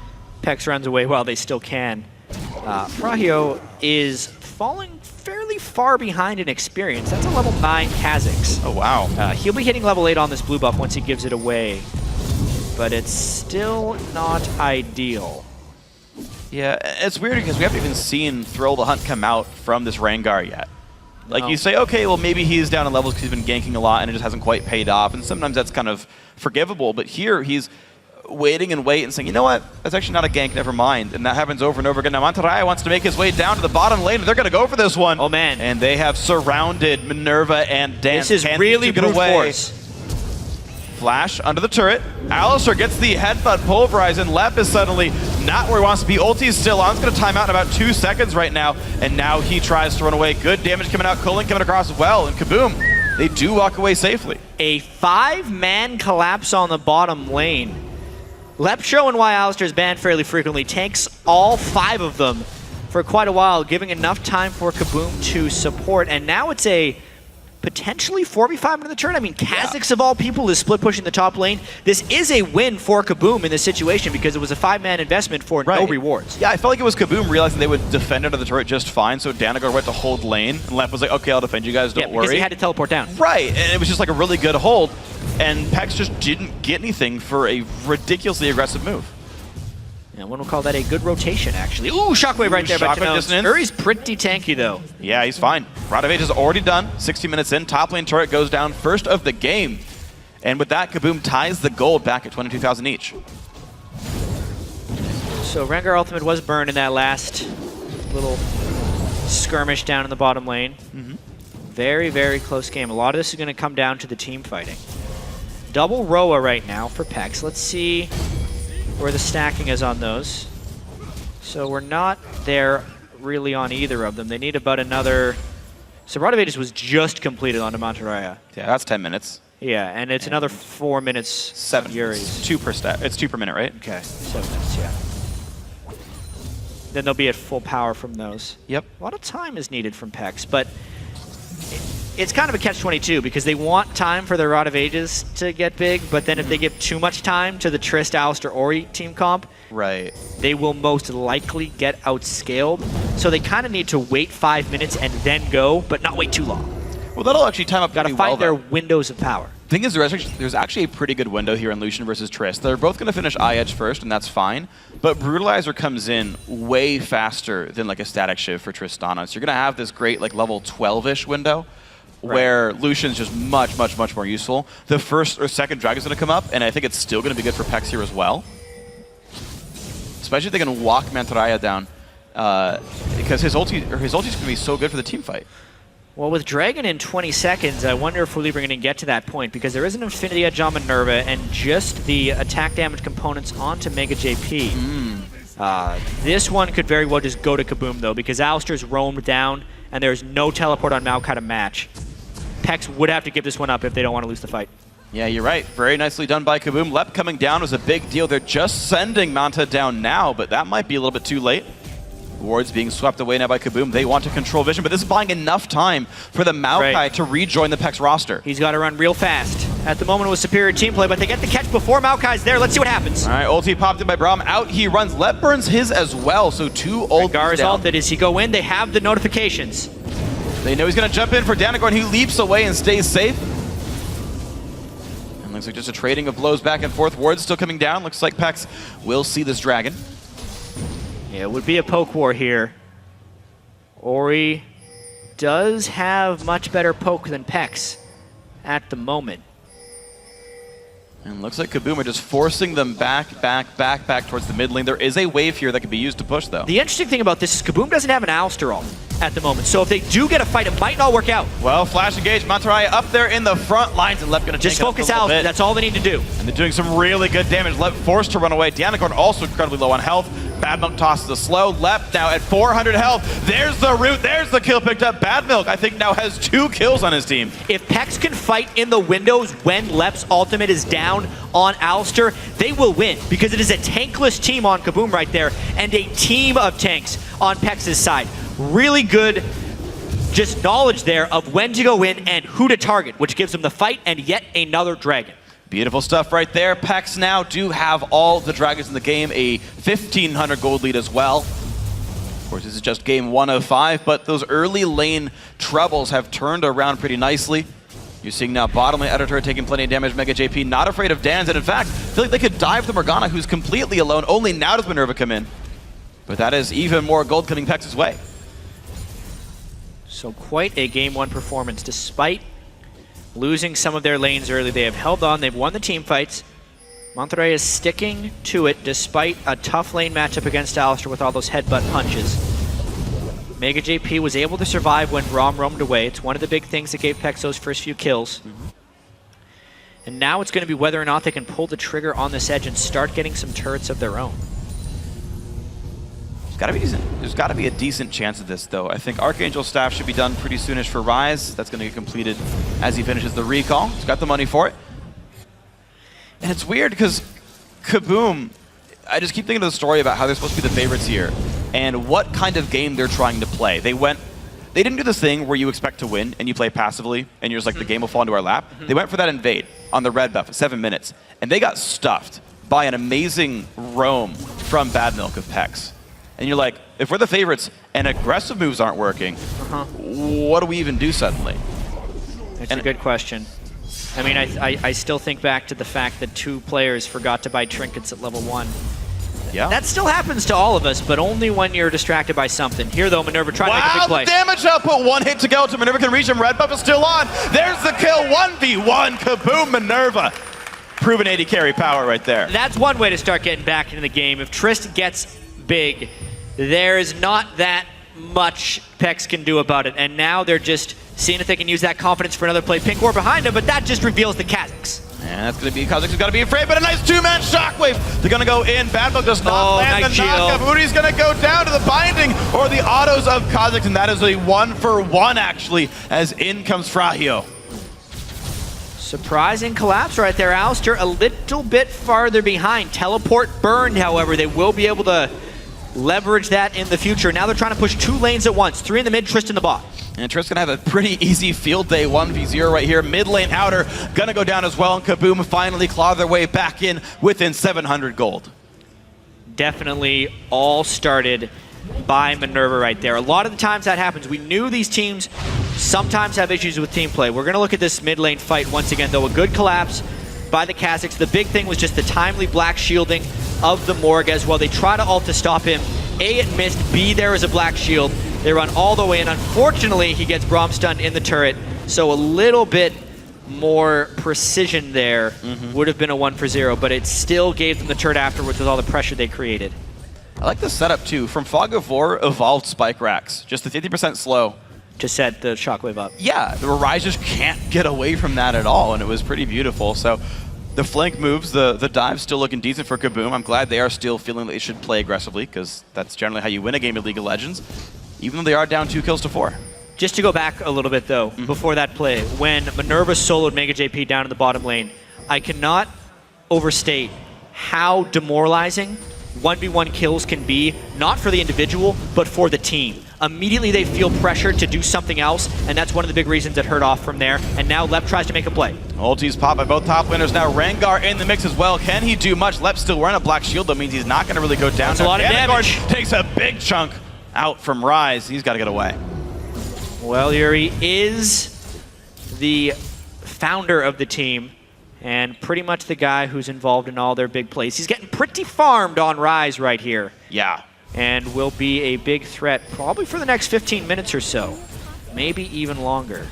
PEX runs away while they still can. Frahio is falling fairly far behind in experience. That's a level 9 Kha'Zix. Oh, wow. He'll be hitting level 8 on this blue buff once he gives it away. But it's still not ideal. Yeah, it's weird because we haven't even seen Thrill the Hunt come out from this Rengar yet. Like, you say, okay, well, maybe he's down in levels because he's been ganking a lot and it just hasn't quite paid off, and sometimes that's kind of forgivable, but here he's waiting and waiting and saying, you know what, that's actually not a gank, never mind, and that happens over and over again. Now Mantarraya wants to make his way down to the bottom lane, and they're going to go for this one. Oh, man. And they have surrounded Minerva and Dance. This is really brute force. Flash under the turret. Alistar gets the headbutt pulverized, and Lep is suddenly not where he wants to be. Ulti's still on. It's going to time out in about 2 seconds right now, and now he tries to run away. Good damage coming out. Culling coming across well, and KBM, they do walk away safely. A 5-man collapse on the bottom lane. Lep showing why Alistar's banned fairly frequently. Tanks all 5 of them for quite a while, giving enough time for KBM to support, and now it's a potentially 4v5 into the turn. I mean, Kha'Zix of all people is split pushing the top lane. This is a win for KBM in this situation because it was a 5-man investment for no rewards. Yeah, I felt like it was KBM realizing they would defend under the turret just fine, so Danagorn went to hold lane, and Lep was like, okay, I'll defend you guys, don't worry. Because he had to teleport down. Right, and it was just like a really good hold, and PEX just didn't get anything for a ridiculously aggressive move. Yeah, one will call that a good rotation, actually. Ooh, shockwave right there by Tanones. Uri's pretty tanky, though. Yeah, he's fine. Rod of Age is already done. 60 minutes in. Top lane turret goes down first of the game. And with that, KBM ties the gold back at 22,000 each. So Rengar ultimate was burned in that last little skirmish down in the bottom lane. Very, very close game. A lot of this is going to come down to the team fighting. Double Roa right now for PEX. Let's see where the stacking is on those. So we're not there really on either of them. They need about another... So Rod of Ages was just completed onto Mantarraya. Yeah, that's 10 minutes. Yeah, and it's another 4 minutes. 7 Yuri's. 2 per stack. It's 2 per minute, right? Okay, 7 minutes, yeah. Then they'll be at full power from those. Yep. A lot of time is needed from PEX, but it's kind of a catch-22 because they want time for their Rod of Ages to get big, but then if they give too much time to the Trist, Alistar, Ori team comp, they will most likely get outscaled. So they kind of need to wait 5 minutes and then go, but not wait too long. Well, that'll actually time up pretty well. Gotta find their windows of power. The thing is, there's actually a pretty good window here in Lucian versus Trist. They're both going to finish Eye-Edge first, and that's fine. But Brutalizer comes in way faster than like a Static Shiv for Tristana. So you're going to have this great like level 12-ish window where Lucian's just much, much, much more useful. The first or second Dragon's going to come up, and I think it's still going to be good for PEX here as well. Especially if they can walk Mantarraya down, because his ulti's going to be so good for the team fight. Well, with Dragon in 20 seconds, I wonder if we're even going to get to that point, because there is an Infinity Edge on Minerva and just the attack damage components onto Mega JP. This one could very well just go to KBM, though, because Alistar's roamed down, and there's no teleport on Maokai to match. PEX would have to give this one up if they don't want to lose the fight. Yeah, you're right. Very nicely done by KBM. Lep coming down was a big deal. They're just sending Manta down now, but that might be a little bit too late. Wards being swept away now by KBM. They want to control vision, but this is buying enough time for the Maokai to rejoin the PEX roster. He's got to run real fast. At the moment it was superior team play, but they get the catch before Maokai's there. Let's see what happens. All right, ulti popped in by Braum. Out he runs. Lep burns his as well, so 2 ults Gar is down. ulted. As he go in, they have the notifications. They know he's going to jump in for Danagorn. He leaps away and stays safe. And looks like just a trading of blows back and forth. Ward's still coming down. Looks like PEX will see this dragon. Yeah, it would be a poke war here. Ori does have much better poke than PEX at the moment. And looks like KBM are just forcing them back towards the mid lane. There is a wave here that can be used to push, though. The interesting thing about this is KBM doesn't have an Alistar ult at the moment, so if they do get a fight, it might not work out. Well, flash engage. Mantaraya up there in the front lines, and Lep gonna just take focus out. That's all they need to do. And they're doing some really good damage. Lep forced to run away. Danagorn also incredibly low on health. Bad Milk tosses the slow. Lep now at 400 health. There's the root. There's the kill picked up. Bad Milk, I think, now has 2 kills on his team. If PEX can fight in the windows when Lep's ultimate is down on Alistar, they will win, because it is a tankless team on KBM right there and a team of tanks on PEX's side. Really good just knowledge there of when to go in and who to target, which gives them the fight and yet another dragon. Beautiful stuff right there. PEX now do have all the dragons in the game, a 1,500 gold lead as well. Of course, this is just game 1 of 5, but those early lane troubles have turned around pretty nicely. You're seeing now bottom lane Editor taking plenty of damage. Mega JP not afraid of Dans, and in fact, I feel like they could dive the Morgana, who's completely alone. Only now does Minerva come in. But that is even more gold coming PEX's way. So quite a game 1 performance. Despite losing some of their lanes early, they have held on. They've won the team fights. Monterrey is sticking to it despite a tough lane matchup against Alistar with all those headbutt punches. Mega JP was able to survive when Braum roamed away. It's one of the big things that gave PEX those first few kills. And now it's going to be whether or not they can pull the trigger on this edge and start getting some turrets of their own. There's got to be a decent chance of this, though. I think Archangel Staff should be done pretty soonish for Ryze. That's going to get completed as he finishes the recall. He's got the money for it. And it's weird because KBM, I just keep thinking of the story about how they're supposed to be the favorites here and what kind of game they're trying to play. They didn't do this thing where you expect to win and you play passively and you're just like, the game will fall into our lap. They went for that invade on the red buff at 7 minutes, and they got stuffed by an amazing roam from Bad Milk of PEX. And you're like, if we're the favorites and aggressive moves aren't working, what do we even do suddenly? That's a good question. I mean, I still think back to the fact that 2 players forgot to buy trinkets at level 1. Yeah. That still happens to all of us, but only when you're distracted by something. Here, though, Minerva trying to make a big play. The damage output, 1 hit to go. To Minerva can reach him. Red buff is still on. There's the kill. 1v1. KBM Minerva. Proven 80 carry power right there. That's one way to start getting back into the game. If Trist gets big, there is not that much PEX can do about it. And now they're just seeing if they can use that confidence for another play. Pink War behind him, but that just reveals the Kazakhs. And that's going to be Kazakhs who's got to be afraid, but a nice 2-man shockwave. They're going to go in. Bad Milk does not land the knockup. Moody's going to go down to the binding or the autos of Kazakhs, and that is a 1-for-1 actually, as in comes Frahio. Surprising collapse right there. Alistar a little bit farther behind. Teleport burned, however. They will be able to leverage that in the future. Now they're trying to push 2 lanes at once. 3 in the mid, Trist in the bot. And Trist's gonna have a pretty easy field day, 1v0 right here. Mid lane outer gonna go down as well, and KBM finally claw their way back in within 700 gold. Definitely all started by Minerva right there. A lot of the times that happens. We knew these teams sometimes have issues with team play. We're gonna look at this mid lane fight once again, though. A good collapse by the Kazakhs. The big thing was just the timely black shielding of the Morg as well. They try to ult to stop him. A, it missed. B, there was a black shield. They run all the way in. Unfortunately, he gets Braum stunned in the turret, so a little bit more precision there would have been a 1-for-0, but it still gave them the turret afterwards with all the pressure they created. I like the setup too. From Fog of War evolved Spike Racks, just the 50% slow. To set the shockwave up. Yeah, the Ryze just can't get away from that at all, and it was pretty beautiful. So the flank moves, the dive's still looking decent for KBM. I'm glad they are still feeling that they should play aggressively, because that's generally how you win a game of League of Legends, even though they are down 2 kills to 4. Just to go back a little bit, though, before that play, when Minerva soloed Mega JP down in the bottom lane, I cannot overstate how demoralizing 1v1 kills can be, not for the individual, but for the team. Immediately they feel pressure to do something else, and that's one of the big reasons it hurt off from there. And now Lep tries to make a play. Ultis pop by both top laners. Now Rengar in the mix as well. Can he do much? Lep's still wearing a black shield, though, means he's not going to really go down. That's a lot of damage. Takes a big chunk out from Rise. He's got to get away. Well, Yuri is the founder of the team and pretty much the guy who's involved in all their big plays. He's getting pretty farmed on Rise right here. Yeah. And will be a big threat probably for the next 15 minutes or so. Maybe even longer.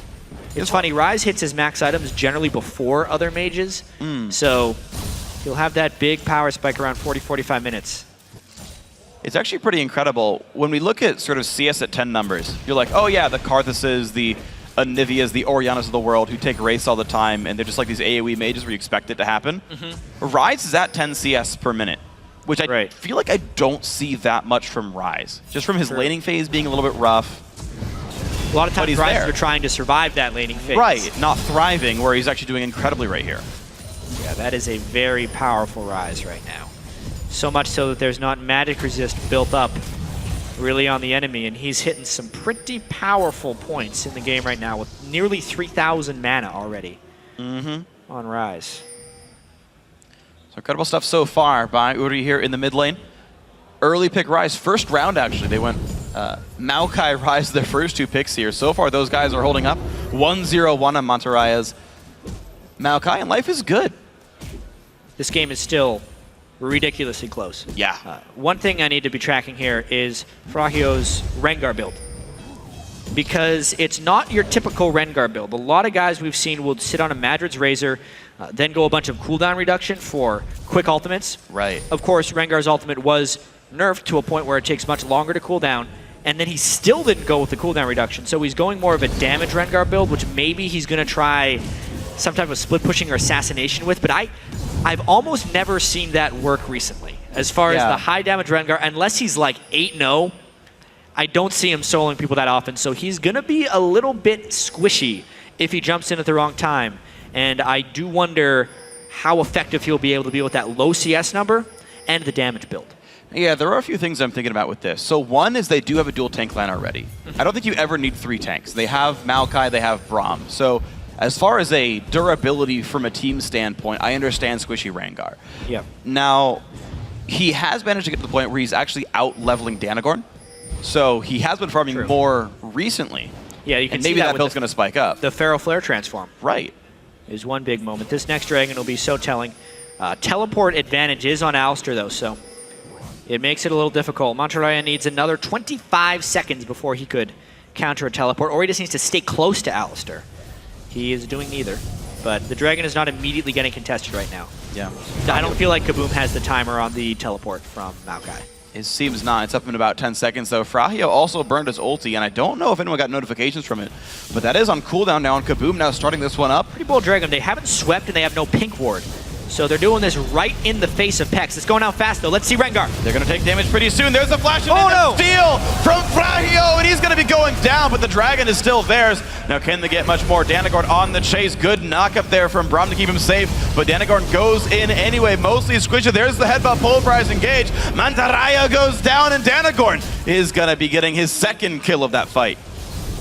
It's funny, Rise hits his max items generally before other mages. So he'll have that big power spike around 40-45 minutes. It's actually pretty incredible. When we look at sort of CS at 10 numbers, you're like, oh yeah, the Karthuses, the Anivias, the Orianas of the world who take race all the time, and they're just like these AoE mages where you expect it to happen. Rise is at 10 CS per minute, which I feel like I don't see that much from Rise. Just from his laning phase being a little bit rough. A lot of times Rise are trying to survive that laning phase. Right, not thriving, where he's actually doing incredibly right here. Yeah, that is a very powerful Rise right now. So much so that there's not magic resist built up really on the enemy, and he's hitting some pretty powerful points in the game right now with nearly 3,000 mana already on Rise. So incredible stuff so far by Uri here in the mid lane. Early pick Rise, first round actually. They went Maokai Rise their first 2 picks here. So far those guys are holding up. 1-0-1 on Montaraya's Maokai, and life is good. This game is still ridiculously close. Yeah. One thing I need to be tracking here is Fragio's Rengar build. Because it's not your typical Rengar build. A lot of guys we've seen will sit on a Madrid's Razor, then go a bunch of cooldown reduction for quick ultimates. Right. Of course, Rengar's ultimate was nerfed to a point where it takes much longer to cool down, and then he still didn't go with the cooldown reduction. So he's going more of a damage Rengar build, which maybe he's going to try some type of split pushing or assassination with, but I've almost never seen that work recently. As far as the high damage Rengar, unless he's like 8-0, I don't see him soloing people that often, so he's going to be a little bit squishy if he jumps in at the wrong time. And I do wonder how effective he'll be able to be with that low CS number and the damage build. Yeah, there are a few things I'm thinking about with this. So one is they do have a dual tank line already. I don't think you ever need 3 tanks. They have Maokai, they have Braum. So as far as a durability from a team standpoint, I understand squishy Rengar. Yeah. Now, he has managed to get to the point where he's actually out-leveling Danagorn. So he has been farming more recently. Yeah, you can and see maybe that with build's going to spike up. The Pharaoh Flare transform. Right. Is one big moment. This next dragon will be so telling. Teleport advantage is on Alistar, though, so it makes it a little difficult. Monteraya needs another 25 seconds before he could counter a teleport, or he just needs to stay close to Alistar. He is doing neither, but the dragon is not immediately getting contested right now. Yeah. I don't feel like Kaboom has the timer on the teleport from Maokai. It seems not. It's up in about 10 seconds, though. Fragio also burned his ulti, and I don't know if anyone got notifications from it, but that is on cooldown now, and Kaboom now starting this one up. Pretty bold dragon. They haven't swept, and they have no pink ward. So they're doing this right in the face of PEX. It's going out fast, though. Let's see Rengar. They're going to take damage pretty soon. There's a flash and steal from Fragio, and he's going to be going down, but the dragon is still theirs. Now, can they get much more? Danagorn on the chase. Good knock up there from Braum to keep him safe, but Danagorn goes in anyway. Mostly squishy. There's the headbutt, pulverize, engage. Mantaraya goes down, and Danagorn is going to be getting his second kill of that fight.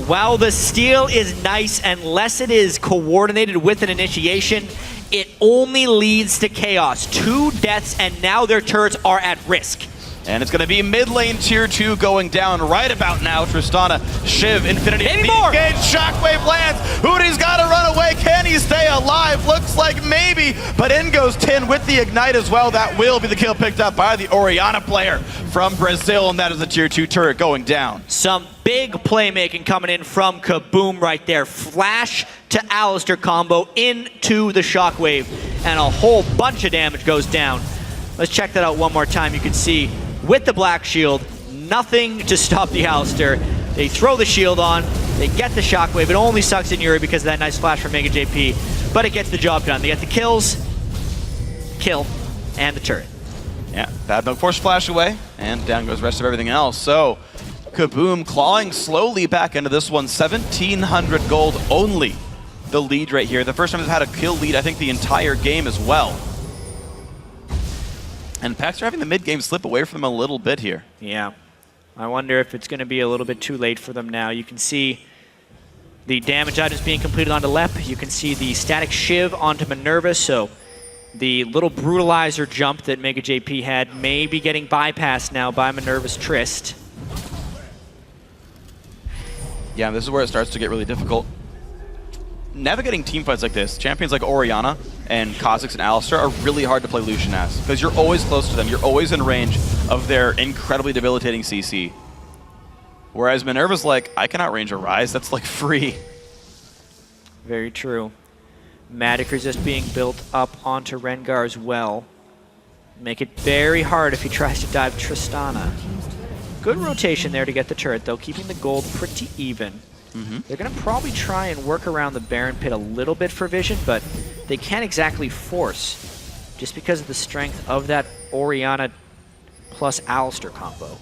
While the steal is nice, unless it is coordinated with an initiation, it only leads to chaos. 2 deaths, and now their turrets are at risk. And it's going to be mid lane tier 2 going down right about now. Tristana, Shiv, Infinity, engage, Shockwave lands. Hootie's got to run away. Can he stay alive? Looks like maybe, but in goes Tin with the Ignite as well. That will be the kill picked up by the Oriana player from Brazil, and that is the tier 2 turret going down. Some big playmaking coming in from Kaboom right there. Flash to Alistar combo into the Shockwave, and a whole bunch of damage goes down. Let's check that out one more time. You can see with the black shield, nothing to stop the Alistar. They throw the shield on, they get the Shockwave. It only sucks in Yuri because of that nice flash from Mega JP, but it gets the job done. They get the kills, kill, and the turret. Yeah, Bad Milk Force flash away, and down goes the rest of everything else. So, KBM clawing slowly back into this one. 1,700 gold only. The lead right here. The first time they've had a kill lead, I think, the entire game as well. And PEX are having the mid game slip away from them a little bit here. Yeah. I wonder if it's going to be a little bit too late for them now. You can see the damage items being completed onto Lep. You can see the static shiv onto Minerva, so the little brutalizer jump that Mega JP had may be getting bypassed now by Minerva's Trist. Yeah, this is where it starts to get really difficult. Navigating teamfights like this, champions like Orianna and Kha'Zix and Alistar are really hard to play Lucian as, because you're always close to them, you're always in range of their incredibly debilitating CC. Whereas Minerva's like, I can outrange a Ryze, that's like free. Very true. Matic Resist being built up onto Rengar as well. Make it very hard if he tries to dive Tristana. Good rotation there to get the turret though, keeping the gold pretty even. They're going to probably try and work around the Baron Pit a little bit for vision, but they can't exactly force just because of the strength of that Orianna plus Alistar combo.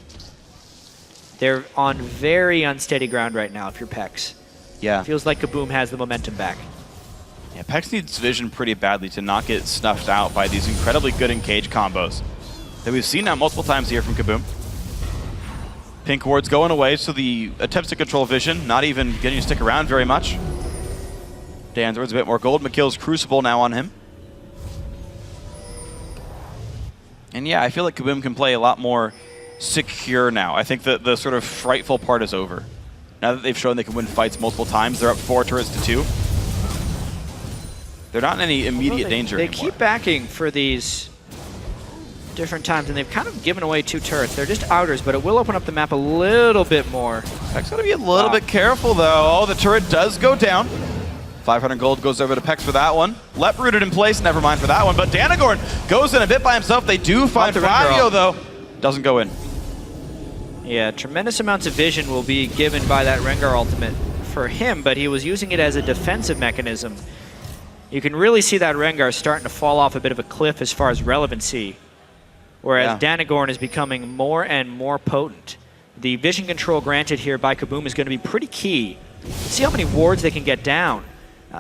They're on very unsteady ground right now if you're PEX. Yeah. Feels like KBM has the momentum back. Yeah, PEX needs vision pretty badly to not get snuffed out by these incredibly good engage combos that we've seen now multiple times here from KBM. Pink ward's going away, so the attempts to control vision, not even getting to stick around very much. Dan's ward's a bit more gold. McKill's Crucible now on him. And yeah, I feel like KBM can play a lot more secure now. I think that the sort of frightful part is over. Now that they've shown they can win fights multiple times, they're up 4 turrets to 2. They're not in any immediate danger anymore. They keep backing for these different times, and they've kind of given away 2 turrets. They're just outers, but it will open up the map a little bit more. PEX gotta be a little bit careful though. Oh, the turret does go down. 500 gold goes over to PEX for that one. Lep rooted in place, never mind for that one. But Danagorn goes in a bit by himself. They do find Flavio though. Doesn't go in. Yeah, tremendous amounts of vision will be given by that Rengar ultimate for him, but he was using it as a defensive mechanism. You can really see that Rengar starting to fall off a bit of a cliff as far as relevancy. Whereas Danagorn is becoming more and more potent. The vision control granted here by KBM is going to be pretty key. See how many wards they can get down.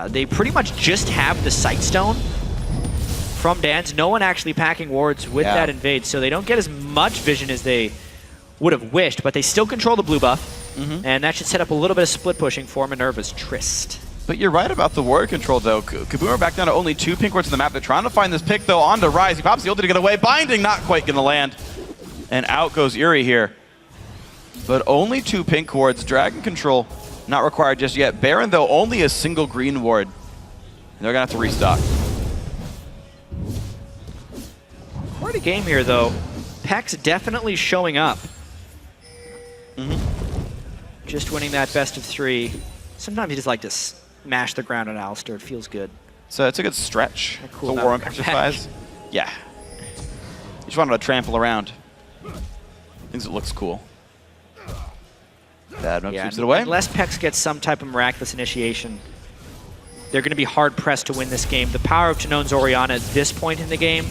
They pretty much just have the Sightstone from Dan's. No one actually packing wards with that invade, so they don't get as much vision as they would have wished, but they still control the blue buff, and that should set up a little bit of split pushing for Minerva's Trist. But you're right about the ward control, though. KBM are back down to only 2 pink wards on the map. They're trying to find this pick, though, onto Ryze. He pops the ulti to get away. Binding, not quite going to land. And out goes Uri here. But only 2 pink wards. Dragon control not required just yet. Baron, though, only a single green ward. And they're going to have to restock. Quite a game here, though. PEX definitely showing up. Just winning that best of 3. Sometimes you just like to smash the ground on Alistar. It feels good. So it's a good stretch. Cool the warm exercise. Yeah. You just wanted to trample around. Thinks it looks cool. Bad move sweeps it away. Unless PEX gets some type of miraculous initiation, they're going to be hard-pressed to win this game. The power of Tenon's Orianna at this point in the game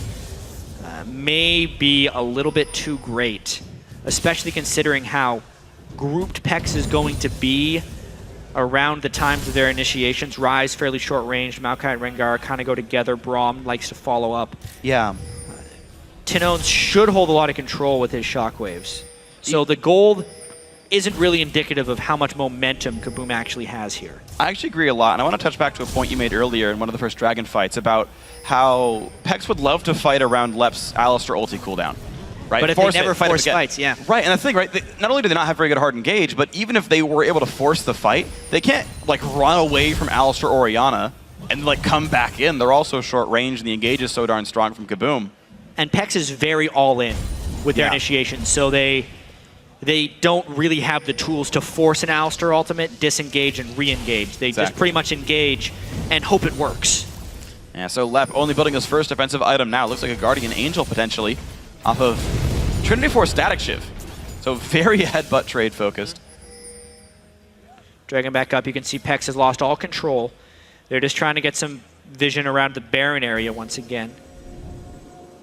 may be a little bit too great, especially considering how grouped PEX is going to be around the times of their initiations. Ryze, fairly short range. Maokai and Rengar kind of go together. Braum likes to follow up. Yeah. Tenons should hold a lot of control with his shockwaves. So the gold isn't really indicative of how much momentum KBM actually has here. I actually agree a lot, and I want to touch back to a point you made earlier in one of the first Dragon fights about how PEX would love to fight around Lep's Alistar ulti cooldown. Right? But if they never force fights, yeah. Right, and the thing, right, not only do they not have very good hard engage, but even if they were able to force the fight, they can't, like, run away from Alistar or Orianna and, like, come back in. They're also short range, and the engage is so darn strong from KBM. And PEX is very all-in with their initiation, so they don't really have the tools to force an Alistar ultimate, disengage, and re-engage. They just pretty much engage and hope it works. Yeah, so Lep only building his first defensive item now. Looks like a Guardian Angel, potentially, off of Trinity Force Static Shiv. So very headbutt trade focused. Dragging back up, you can see PEX has lost all control. They're just trying to get some vision around the Baron area once again.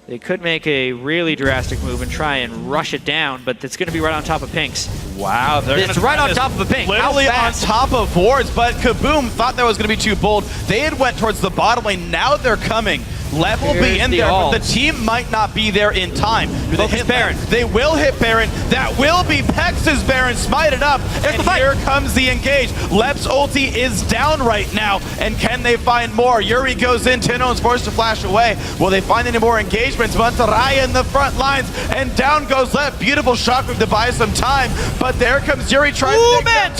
They could make a really drastic move and try and rush it down, but it's going to be right on top of Pinks. Wow, it's right on top of a Pink. Literally on top of Wards, but KBM thought that was going to be too bold. They had went towards the bottom lane. Now they're coming. Lev will be in there, but the team might not be there in time. They hit Baron. They will hit Baron. That will be PEX's Baron. Smite it up. And here comes the engage. Lev's ulti is down right now. And can they find more? Yuri goes in. Tino's forced to flash away. Will they find any more engagements? Monterrey in the front lines. And down goes Lev. Beautiful shockwave to buy some time. But there comes Yuri trying to take that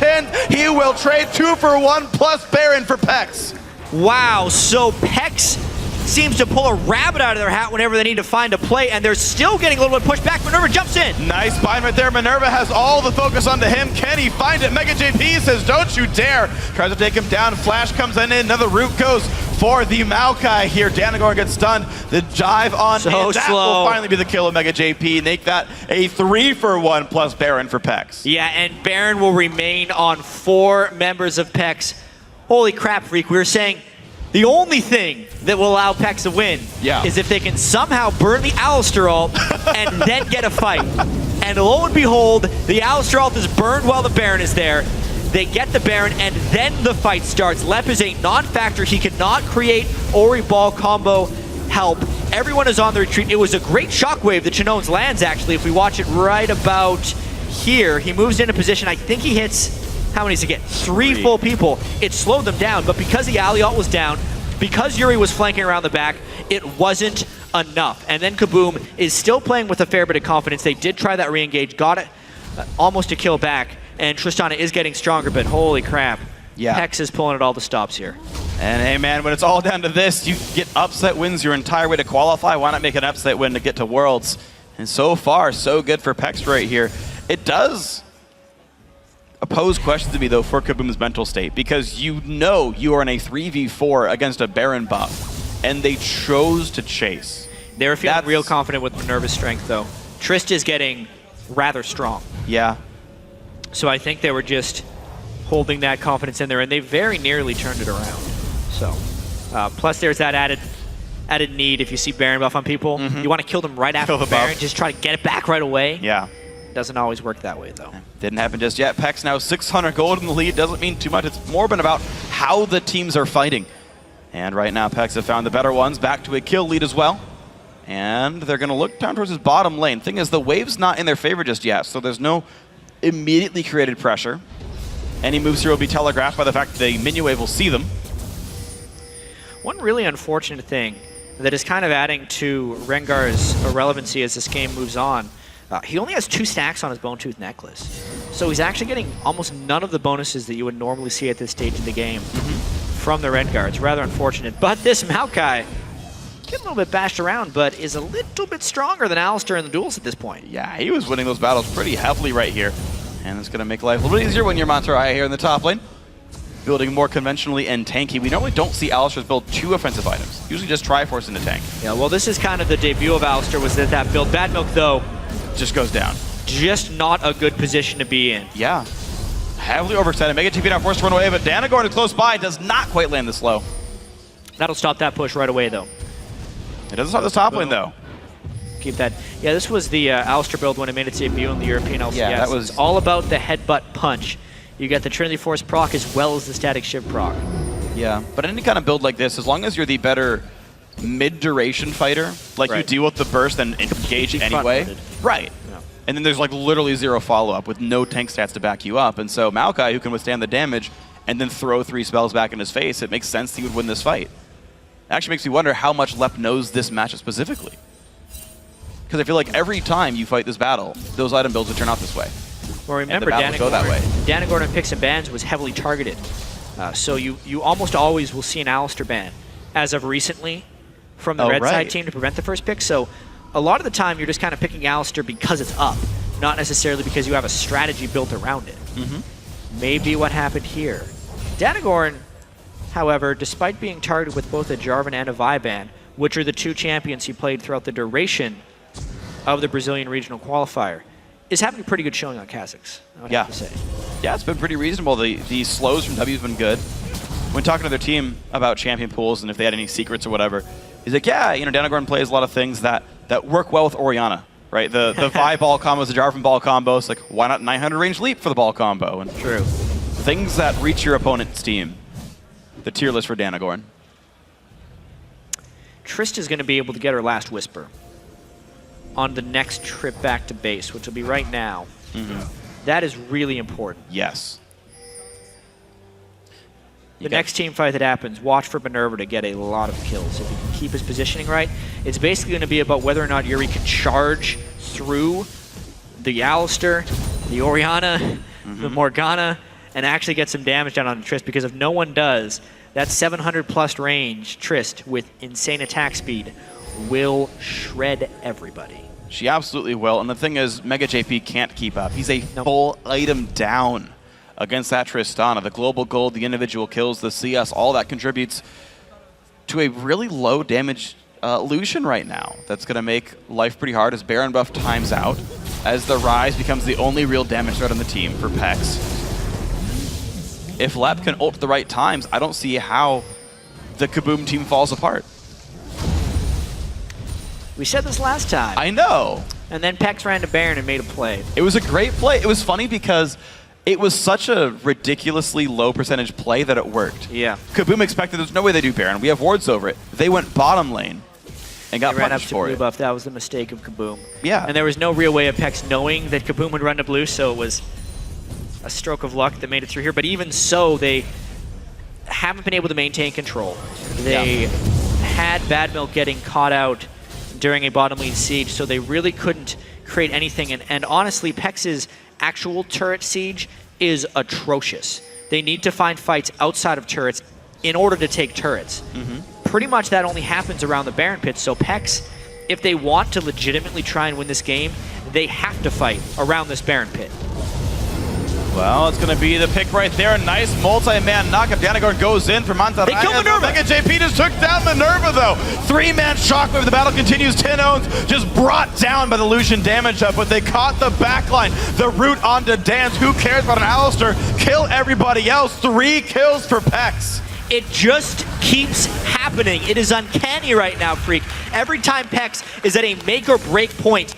10. He will trade 2 for 1 plus Baron for PEX. Wow, so PEX seems to pull a rabbit out of their hat whenever they need to find a play, and they're still getting a little bit pushed back. Minerva jumps in. Nice bind right there. Minerva has all the focus onto him. Can he find it? Mega JP says, don't you dare. Tries to take him down. Flash comes in. Another root goes for the Maokai here. Danagorn gets stunned. The dive on in. That will finally be the kill of Mega JP. Make that a 3 for 1 plus Baron for PEX. Yeah, and Baron will remain on 4 members of PEX. Holy crap, Freak. We were saying the only thing that will allow PEX to win is if they can somehow burn the Alistar ult and then get a fight. And lo and behold, the Alistar ult is burned while the Baron is there. They get the Baron, and then the fight starts. Lep is a non-factor. He cannot create Ori Ball combo help. Everyone is on the retreat. It was a great shockwave that Chinones lands, actually. If we watch it right about here, he moves into position. I think he hits... How many does he get? 3 full people. It slowed them down, but because the alley ult was down, because Yuri was flanking around the back, it wasn't enough. And then KBM is still playing with a fair bit of confidence. They did try that re-engage, got it almost a kill back, and Tristana is getting stronger, but holy crap. PEX is pulling at all the stops here. And hey man, when it's all down to this, you get upset wins your entire way to qualify. Why not make an upset win to get to Worlds? And so far, so good for PEX right here. It does pose questions to me though for KBM's mental state, because you know you are in a 3v4 against a Baron buff, and they chose to chase. They were feeling real confident with Minerva's strength though. Trist is getting rather strong. Yeah. So I think they were just holding that confidence in there, and they very nearly turned it around. So, plus there's that added need. If you see Baron buff on people, you want to kill them right after the Baron, just try to get it back right away. Yeah. Doesn't always work that way, though. Didn't happen just yet. PEX now 600 gold in the lead. Doesn't mean too much. It's more been about how the teams are fighting. And right now, PEX have found the better ones. Back to a kill lead as well. And they're going to look down towards his bottom lane. Thing is, the wave's not in their favor just yet, so there's no immediately created pressure. Any moves here will be telegraphed by the fact that the minion wave will see them. One really unfortunate thing that is kind of adding to Rengar's irrelevancy as this game moves on, he only has 2 stacks on his Bone Tooth necklace. So he's actually getting almost none of the bonuses that you would normally see at this stage of the game from the Rengar. It's rather unfortunate. But this Maokai, getting a little bit bashed around, but is a little bit stronger than Alistar in the duels at this point. Yeah, he was winning those battles pretty heavily right here. And it's going to make life a little bit easier when you're Monterrey here in the top lane. Building more conventionally and tanky. We normally don't see Alistar's build 2 offensive items. Usually just Triforce in the tank. Yeah, well, this is kind of the debut of Alistar, was that build. Bad Milk, though, just goes down. Just not a good position to be in. Yeah. Heavily overextended. Mega TP now forced to run away, but Danagorn is close by. Does not quite land this low. That'll stop that push right away, though. It doesn't stop this top lane, though. Keep that. Yeah, this was the Alistar build when it made its debut in the European LCS. Yeah, that was all about the headbutt punch. You get the Trinity Force proc as well as the Static Shiv proc. Yeah, but any kind of build like this, as long as you're the better mid-duration fighter, like you deal with the burst and engage anyway. Right. Yeah. And then there's like literally 0 follow-up with no tank stats to back you up. And so Maokai, who can withstand the damage and then throw 3 spells back in his face, it makes sense he would win this fight. It actually makes me wonder how much Lep knows this matchup specifically. Because I feel like every time you fight this battle, those item builds would turn out this way. Well, remember, Danagorn and Picks and Bans was heavily targeted. So you almost always will see an Alistar ban, as of recently, from the red side team to prevent the first pick. So a lot of the time, you're just kind of picking Alistar because it's up, not necessarily because you have a strategy built around it. Maybe what happened here. Danagorn, however, despite being targeted with both a Jarvan and a Viban, which are the 2 champions he played throughout the duration of the Brazilian regional qualifier, is having a pretty good showing on Kha'Zix, I would have to say. Yeah, it's been pretty reasonable. The slows from W have been good. When talking to their team about champion pools and if they had any secrets or whatever, he's like, yeah, you know, Danagorn plays a lot of things that that work well with Orianna, right? The Vi ball combos, the Jarvan ball combos, like why not 900 range leap for the ball combo? And true. Things that reach your opponent's team. The tier list for Danagorn. Trist is going to be able to get her last Whisper on the next trip back to base, which will be right now. That is really important. Yes. The next team fight that happens, watch for Minerva to get a lot of kills. If he can keep his positioning right, it's basically going to be about whether or not Yuri can charge through the Alistar, the Orianna, the Morgana, and actually get some damage down on Trist, because if no one does, that 700 plus range Trist with insane attack speed will shred everybody. She absolutely will, and the thing is, Mega JP can't keep up. He's a full item down against that Tristana. The global gold, the individual kills, the CS, all that contributes to a really low damage Lucian right now. That's going to make life pretty hard as Baron buff times out, as the Rise becomes the only real damage threat on the team for PEX. If Lep can ult at the right times, I don't see how the KBM team falls apart. We said this last time. I know. And then PEX ran to Baron and made a play. It was a great play. It was funny because it was such a ridiculously low percentage play that it worked. Yeah. KBM expected there's no way they do Baron. We have wards over it. They went bottom lane and got punished for it. Buff. That was the mistake of KBM. Yeah. And there was no real way of PEX knowing that KBM would run to blue, so it was a stroke of luck that made it through here. But even so, they haven't been able to maintain control. They had Bad Milk getting caught out during a bottom lane siege, so they really couldn't create anything. And honestly, PEX's actual turret siege is atrocious. They need to find fights outside of turrets in order to take turrets. Pretty much that only happens around the Baron pit, so PEX, if they want to legitimately try and win this game, they have to fight around this Baron pit. Well, it's going to be the pick right there. Nice multi-man knockup. Danagorn goes in for Monterrey. They kill Minerva! Mega JP just took down Minerva, though. 3-man shockwave. The battle continues. 10 owns just brought down by the Lucian damage up, but they caught the backline. The root onto Dance. Who cares about an Alistar? Kill everybody else. 3 kills for PEX. It just keeps happening. It is uncanny right now, Freak. Every time PEX is at a make or break point,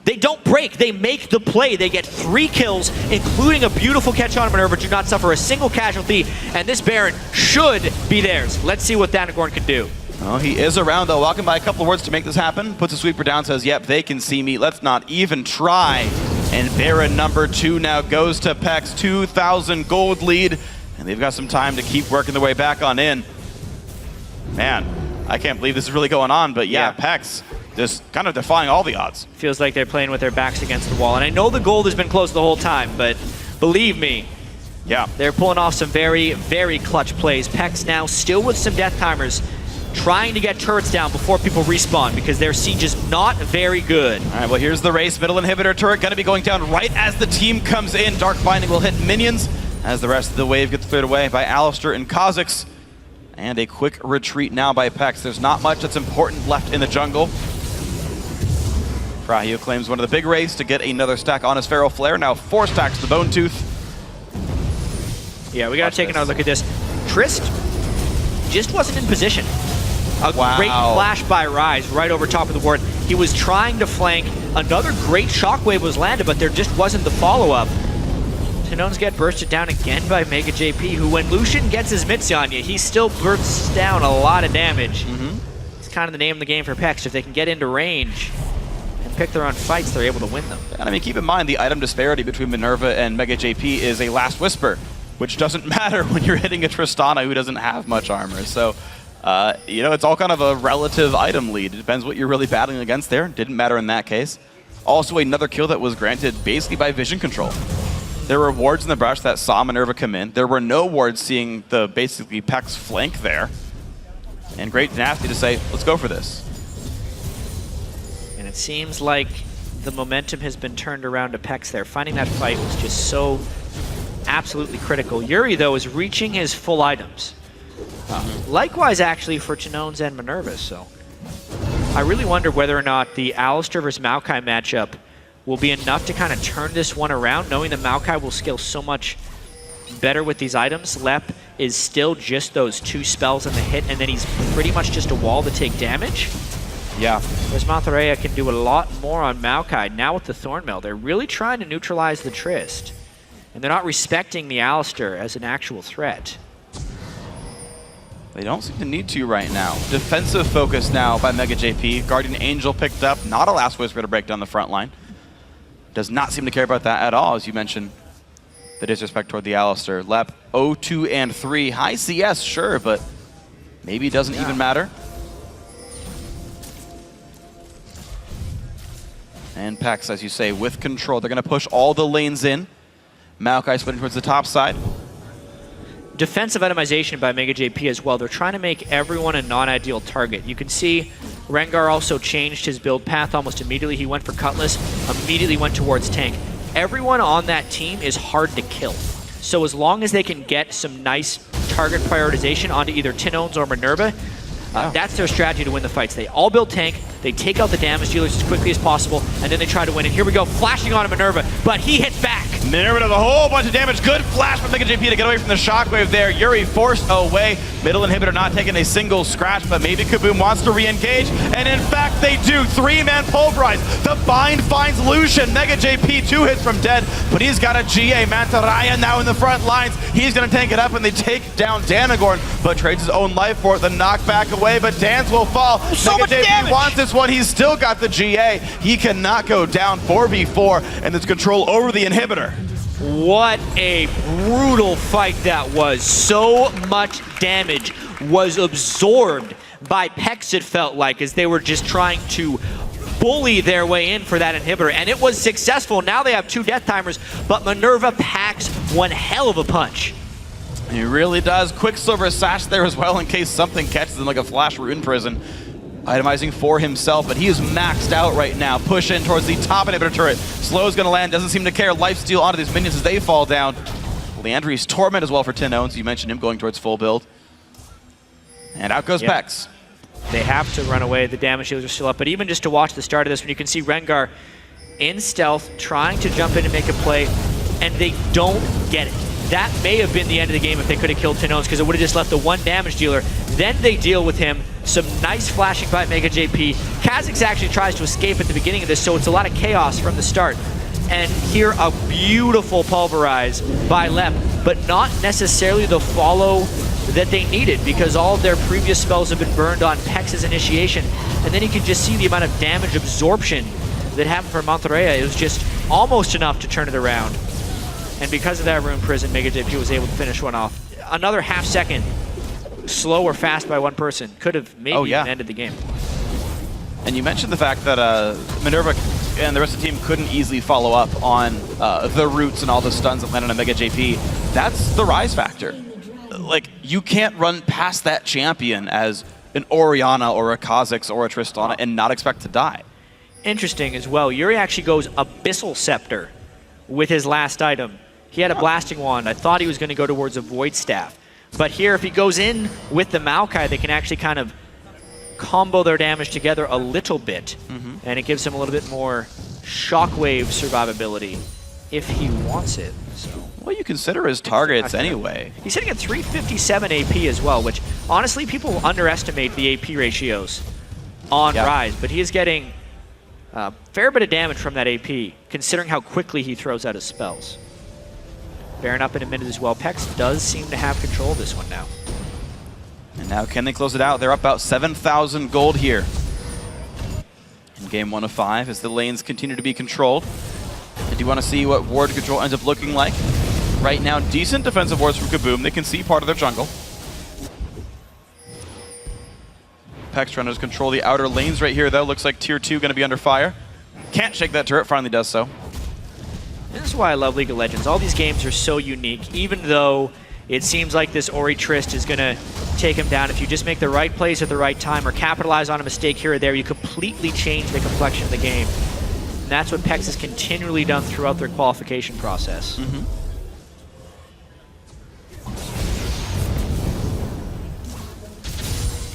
they don't break, they make the play. They get 3 kills, including a beautiful catch on Minerva, do not suffer a single casualty, and this Baron should be theirs. Let's see what Danagorn can do. Oh, he is around, though, walking by a couple of words to make this happen. Puts a sweeper down, says, yep, they can see me. Let's not even try. And Baron number 2 now goes to PEX, 2,000 gold lead, and they've got some time to keep working their way back on in. Man, I can't believe this is really going on, but yeah. PEX just kind of defying all the odds. Feels like they're playing with their backs against the wall. And I know the gold has been close the whole time, but believe me, they're pulling off some very, very clutch plays. PEX now still with some death timers, trying to get turrets down before people respawn because their siege is not very good. All right, well, here's the race. Middle inhibitor turret going to be going down right as the team comes in. Dark Binding will hit minions as the rest of the wave gets cleared away by Alistar and Kha'Zix. And a quick retreat now by PEX. There's not much that's important left in the jungle. Frahio claims one of the big raids to get another stack on his Feral Flare. Now 4 stacks to the Bone Tooth. Yeah, we gotta take another look at this. Trist just wasn't in position. A great flash by Rise right over top of the ward. He was trying to flank. Another great shockwave was landed, but there just wasn't the follow-up. Tanones get bursted down again by Mega JP, who when Lucian gets his mitts on you, he still bursts down a lot of damage. It's kind of the name of the game for PEX. If they can get into range and pick their own fights, they're able to win them. And I mean, keep in mind the item disparity between Minerva and Mega JP is a Last Whisper, which doesn't matter when you're hitting a Tristana who doesn't have much armor. So, you know, it's all kind of a relative item lead. It depends what you're really battling against there. Didn't matter in that case. Also, another kill that was granted basically by vision control. There were wards in the brush that saw Minerva come in. There were no wards seeing the basically PEX flank there. And great tenacity to say, let's go for this. And it seems like the momentum has been turned around to PEX there. Finding that fight was just so absolutely critical. Yuri, though, is reaching his full items. Likewise, actually, for Tanones and Minerva. So I really wonder whether or not the Alistar versus Maokai matchup will be enough to kind of turn this one around, knowing that Maokai will scale so much better with these items. Lep is still just those 2 spells in the hit, and then he's pretty much just a wall to take damage. Yeah. Whereas Monterrey can do a lot more on Maokai. Now with the Thornmail, they're really trying to neutralize the Trist. And they're not respecting the Alistair as an actual threat. They don't seem to need to right now. Defensive focus now by Mega JP. Guardian Angel picked up, not a Last Whisper to break down the front line. Does not seem to care about that at all, as you mentioned. The disrespect toward the Alistair. Lep 0-2 and 3. High CS, sure, but maybe it doesn't even matter. And PEX, as you say, with control. They're going to push all the lanes in. Maokai splitting towards the top side. Defensive itemization by Mega JP as well. They're trying to make everyone a non-ideal target. You can see Rengar also changed his build path almost immediately. He went for Cutlass, immediately went towards Tank. Everyone on that team is hard to kill. So as long as they can get some nice target prioritization onto either Tinones or Minerva, that's their strategy to win the fights. They all build Tank, they take out the damage dealers as quickly as possible, and then they try to win. And here we go, flashing on Minerva, but he hits back. Minerva does a whole bunch of damage. Good flash from Mega JP to get away from the shockwave there. Yuri forced away. Middle inhibitor not taking a single scratch, but maybe KBM wants to re-engage. And in fact, they do. 3-man pulverize. The bind finds Lucian. Mega JP 2 hits from dead, but he's got a GA. Mantaraya now in the front lines. He's going to tank it up, and they take down Danagorn, but trades his own life for it. The knockback away, but Dance will fall. So Mega JP damage. wants this one. He's still got the GA. He cannot go down 4v4, and it's control over the inhibitor. What a brutal fight that was. So much damage was absorbed by PEX, it felt like, as they were just trying to bully their way in for that inhibitor. And it was successful. Now they have 2 death timers, but Minerva packs one hell of a punch. He really does. Quicksilver sash there as well in case something catches him like a flash rune prison. Itemizing for himself, but he is maxed out right now. Push in towards the top inhibitor turret. Slow's gonna land, doesn't seem to care. Lifesteal onto these minions as they fall down. Leandri's Torment as well for Tinones. You mentioned him going towards full build. And out goes PEX. They have to run away. The damage dealers are still up, but even just to watch the start of this one, you can see Rengar in stealth, trying to jump in and make a play, and they don't get it. That may have been the end of the game if they could have killed Tinones, because it would have just left the 1 damage dealer. Then they deal with him. Some nice flashing by Mega JP. Kha'Zix actually tries to escape at the beginning of this, so it's a lot of chaos from the start. And here, a beautiful pulverize by Lep, but not necessarily the follow that they needed, because all of their previous spells have been burned on PEX's initiation. And then you can just see the amount of damage absorption that happened for Monterrey. It was just almost enough to turn it around. And because of that rune prison, Mega JP was able to finish one off. Another half second slow or fast by one person could have maybe even ended the game. And you mentioned the fact that Minerva and the rest of the team couldn't easily follow up on the roots and all the stuns that landed on Mega JP. That's the rise factor. Like, you can't run past that champion as an Orianna or a Kha'Zix or a Tristana and not expect to die. Interesting as well. Yuri actually goes Abyssal Scepter with his last item. He had a Blasting Wand. I thought he was going to go towards a Void Staff. But here, if he goes in with the Maokai, they can actually kind of combo their damage together a little bit. And it gives him a little bit more shockwave survivability if he wants it. So, well, you consider his targets anyway. He's sitting at 357 AP as well, which honestly, people underestimate the AP ratios on Rise, but he is getting a fair bit of damage from that AP, considering how quickly he throws out his spells. Baron up in a minute as well. PEX does seem to have control of this one now. And now can they close it out? They're up about 7,000 gold here in game 1 of 5 as the lanes continue to be controlled. And do you want to see what ward control ends up looking like? Right now, decent defensive wards from KBM. They can see part of their jungle. PEX trying to control the outer lanes right here, though. Looks like tier 2 going to be under fire. Can't shake that turret, finally does so. This is why I love League of Legends. All these games are so unique, even though it seems like this Ori Trist is going to take him down. If you just make the right plays at the right time or capitalize on a mistake here or there, you completely change the complexion of the game. And that's what PEX has continually done throughout their qualification process.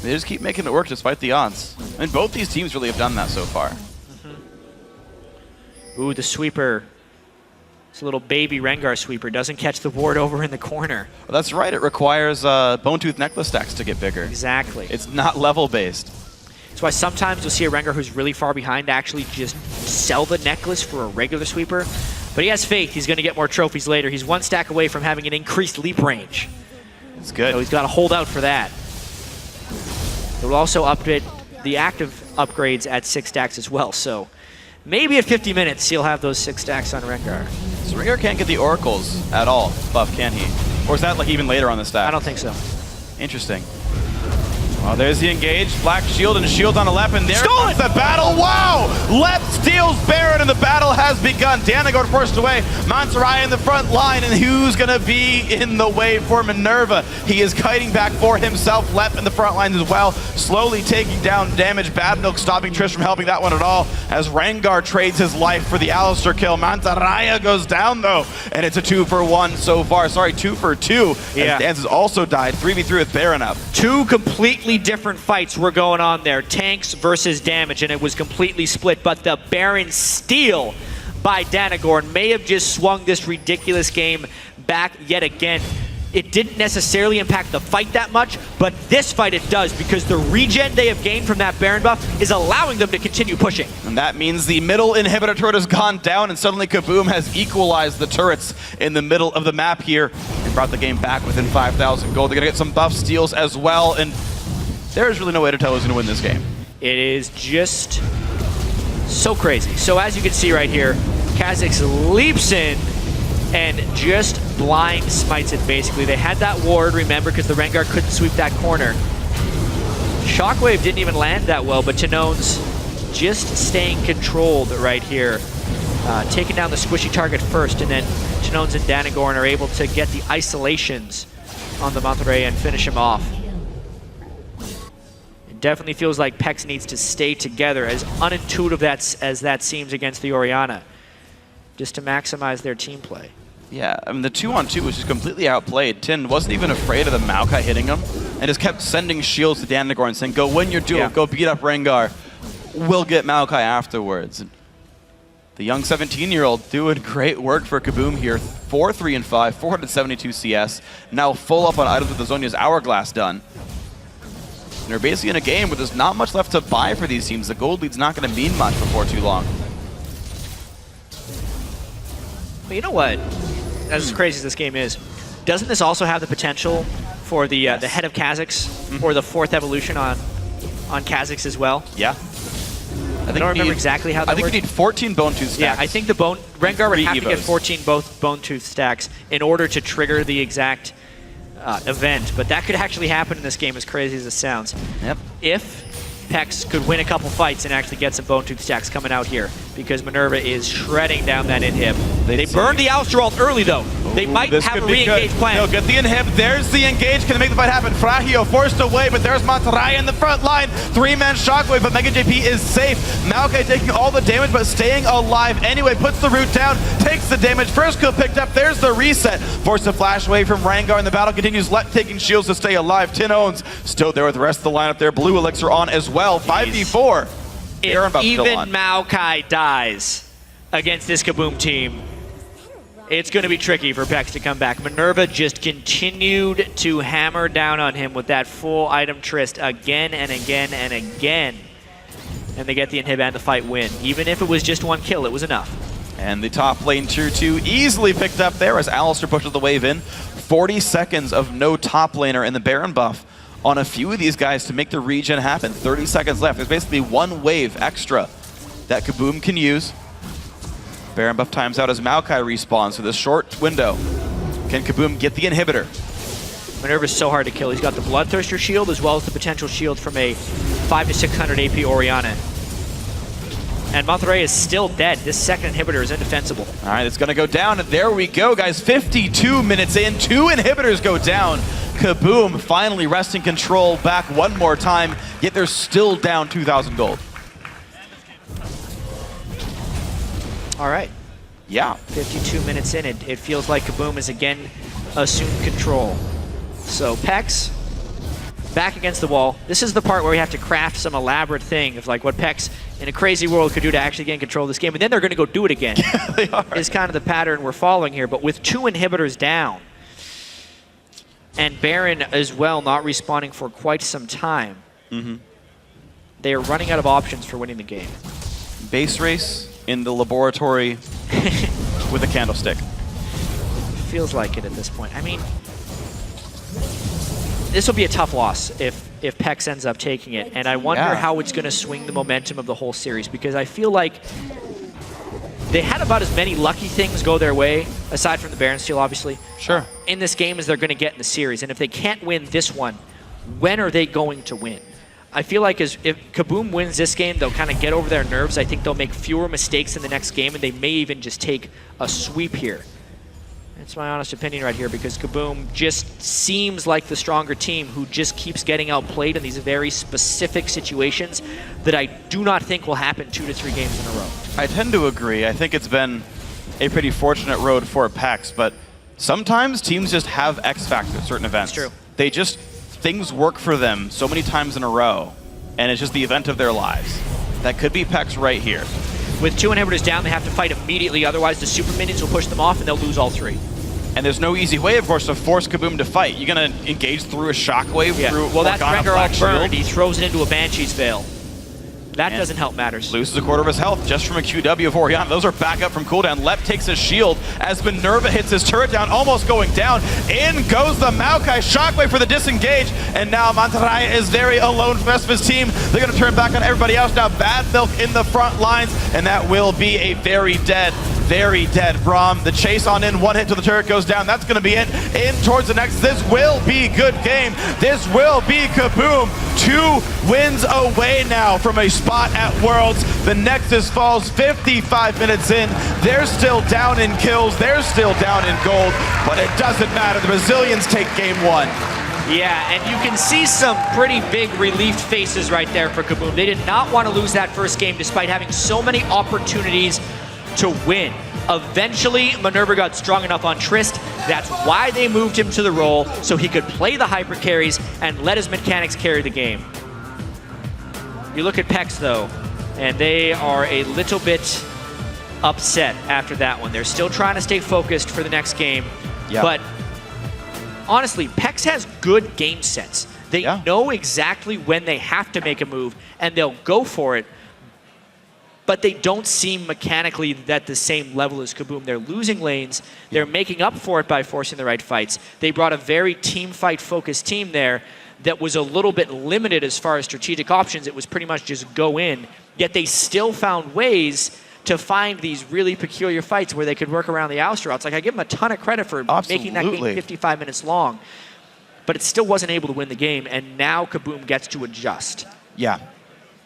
They just keep making it work despite the odds. I mean, both these teams really have done that so far. Ooh, the sweeper. This little baby Rengar sweeper doesn't catch the ward over in the corner. Well, that's right. It requires Bone Tooth necklace stacks to get bigger. Exactly. It's not level based. That's why sometimes you'll see a Rengar who's really far behind actually just sell the necklace for a regular sweeper. But he has faith he's going to get more trophies later. He's 1 stack away from having an increased leap range. It's good. So he's got to hold out for that. It will also update the active upgrades at 6 stacks as well. So maybe at 50 minutes he'll have those 6 stacks on Rengar. So Rengar can't get the oracles at all, buff, can he? Or is that like even later on the stack? I don't think so. Interesting. Well, there's the engage. Black shield and shield on a Lep, and there Stolen! comes the battle. Wow! Lep steals Baron, and the battle has begun. Danagor forced away. Monterrey in the front line, and who's going to be in the way for Minerva? He is kiting back for himself. Lep in the front lines as well, slowly taking down damage. Bad Milk stopping Trish from helping that one at all, as Rengar trades his life for the Alistair kill. Monterrey goes down, though, and it's a 2-for-1 so far. Sorry, 2-for-2, Yeah. as Dance has also died. 3v3 with Baron up. 2 completely different fights were going on there. Tanks versus damage, and it was completely split. But the Baron steal by Danagor may have just swung this ridiculous game back yet again. It didn't necessarily impact the fight that much, but this fight it does, because the regen they have gained from that Baron buff is allowing them to continue pushing. And that means the middle inhibitor turret has gone down, and suddenly KBM has equalized the turrets in the middle of the map here and brought the game back within 5,000 gold. They're going to get some buff steals as well, and there's really no way to tell who's going to win this game. It is just so crazy. So as you can see right here, Kha'Zix leaps in and just blind smites it, basically. They had that ward, remember, because the Rengar couldn't sweep that corner. Shockwave didn't even land that well, but Tanone's just staying controlled right here. Taking down the squishy target first, and then Tanone's and Danagorn are able to get the isolations on the Monterrey and finish him off. Definitely feels like PEX needs to stay together, as unintuitive as that seems against the Orianna, just to maximize their team play. Yeah, I mean, the 2-on-2 was just completely outplayed. Tin wasn't even afraid of the Maokai hitting him, and just kept sending shields to Danagor and saying, go win your duel, go beat up Rengar. We'll get Maokai afterwards. And the young 17-year-old doing great work for KBM here. 4-3-5, 472 CS, now full up on items with the Zhonya's Hourglass done. They're basically in a game where there's not much left to buy for these teams. The gold lead's not going to mean much before too long. But you know what? As crazy as this game is, doesn't this also have the potential for the head of Kha'Zix, or the 4th evolution on Kha'Zix as well? Yeah. I don't remember exactly how that works. I think you need 14 Bone Tooth stacks. Yeah, I think the Rengar would have to get 14 Bone Tooth stacks in order to trigger the exact event, but that could actually happen in this game, as crazy as it sounds. Yep. If PEX could win a couple fights and actually get some Bone Tooth stacks coming out here, because Minerva is shredding down that inhib. They burned the Alistair ult early, though. They might have a re-engage plan. They'll get the inhib. There's the engage. Can they make the fight happen? Fragio forced away, but there's Monterrey in the front line. 3-man Shockwave, but Mega JP is safe. Maokai taking all the damage, but staying alive anyway. Puts the root down, takes the damage. First kill picked up. There's the reset. Forced a flash away from Rengar, and the battle continues. Lep taking shields to stay alive. Tin owns still there with the rest of the lineup there. Blue Elixir on as well. 5v4. If even Maokai dies against this KBM team, it's going to be tricky for PEX to come back. Minerva just continued to hammer down on him with that full item Trist again and again and again. And they get the inhib and the fight win. Even if it was just 1 kill, it was enough. And the top lane tier 2 easily picked up there as Alistair pushes the wave in. 40 seconds of no top laner in the Baron buff on a few of these guys to make the regen happen. 30 seconds left. There's basically 1 wave extra that KBM can use. Baron buff times out as Maokai respawns for this short window. Can KBM get the inhibitor? Minerva's so hard to kill. He's got the Bloodthirster shield as well as the potential shield from a 500 to 600 AP Orianna. And Monterrey is still dead. This second inhibitor is indefensible. All right, it's going to go down, and there we go, guys. 52 minutes in, 2 inhibitors go down. KBM finally wresting control back one more time, yet they're still down 2,000 gold. All right. Yeah. 52 minutes in, it feels like KBM is again assumed control. So PEX, back against the wall. This is the part where we have to craft some elaborate thing of like what PEX in a crazy world could do to actually gain control of this game, and then they're going to go do it again. They are. Is kind of the pattern we're following here, but with 2 inhibitors down, and Baron as well not responding for quite some time. they are running out of options for winning the game. Base race in the laboratory with a candlestick. Feels like it at this point. I mean, this will be a tough loss if PEX ends up taking it, and I wonder how it's going to swing the momentum of the whole series, because I feel like they had about as many lucky things go their way, aside from the Baron steal, obviously, in this game as they're going to get in the series. And if they can't win this one, when are they going to win? I feel like if KBM wins this game, they'll kind of get over their nerves. I think they'll make fewer mistakes in the next game, and they may even just take a sweep here. That's my honest opinion right here, because KBM just seems like the stronger team who just keeps getting outplayed in these very specific situations that I do not think will happen 2 to 3 games in a row. I tend to agree. I think it's been a pretty fortunate road for PEX, but sometimes teams just have X factor at certain events. That's true. Things work for them so many times in a row, and it's just the event of their lives. That could be PEX right here. With 2 inhibitors down, they have to fight immediately, otherwise the super minions will push them off and they'll lose all 3. And there's no easy way, of course, to force KBM to fight. You're going to engage through a shockwave, through well, that's Morgana Rengar all Black burned. Shield. He throws it into a Banshee's Veil. That doesn't help matters. Loses a quarter of his health just from a QW of Orianna. Those are back up from cooldown. Lep takes his shield as Minerva hits his turret down, almost going down. In goes the Maokai shockwave for the disengage, and now Mantarraya is very alone for the rest of his team. They're going to turn back on everybody else now. Bad Milk in the front lines, and that will be a very dead Braum. The chase on in, 1 hit till the turret goes down. That's going to be it. In towards the next. This will be good game. This will be KBM. 2 wins away now from a spot at Worlds. The Nexus falls 55 minutes in. They're still down in kills. They're still down in gold, but it doesn't matter. The Brazilians take game 1. Yeah, and you can see some pretty big relieved faces right there for KBM. They did not want to lose that first game despite having so many opportunities to win. Eventually, Minerva got strong enough on Trist. That's why they moved him to the role, so he could play the hyper carries and let his mechanics carry the game. You look at PEX, though, and they are a little bit upset after that one. They're still trying to stay focused for the next game, but honestly, PEX has good game sense. They know exactly when they have to make a move, and they'll go for it, but they don't seem mechanically at the same level as KBM. They're losing lanes. They're making up for it by forcing the right fights. They brought a very team fight focused team there that was a little bit limited as far as strategic options. It was pretty much just go in, yet they still found ways to find these really peculiar fights where they could work around the ouster routes. Like, I give them a ton of credit for making that game 55 minutes long, but it still wasn't able to win the game, and now KBM gets to adjust. Yeah.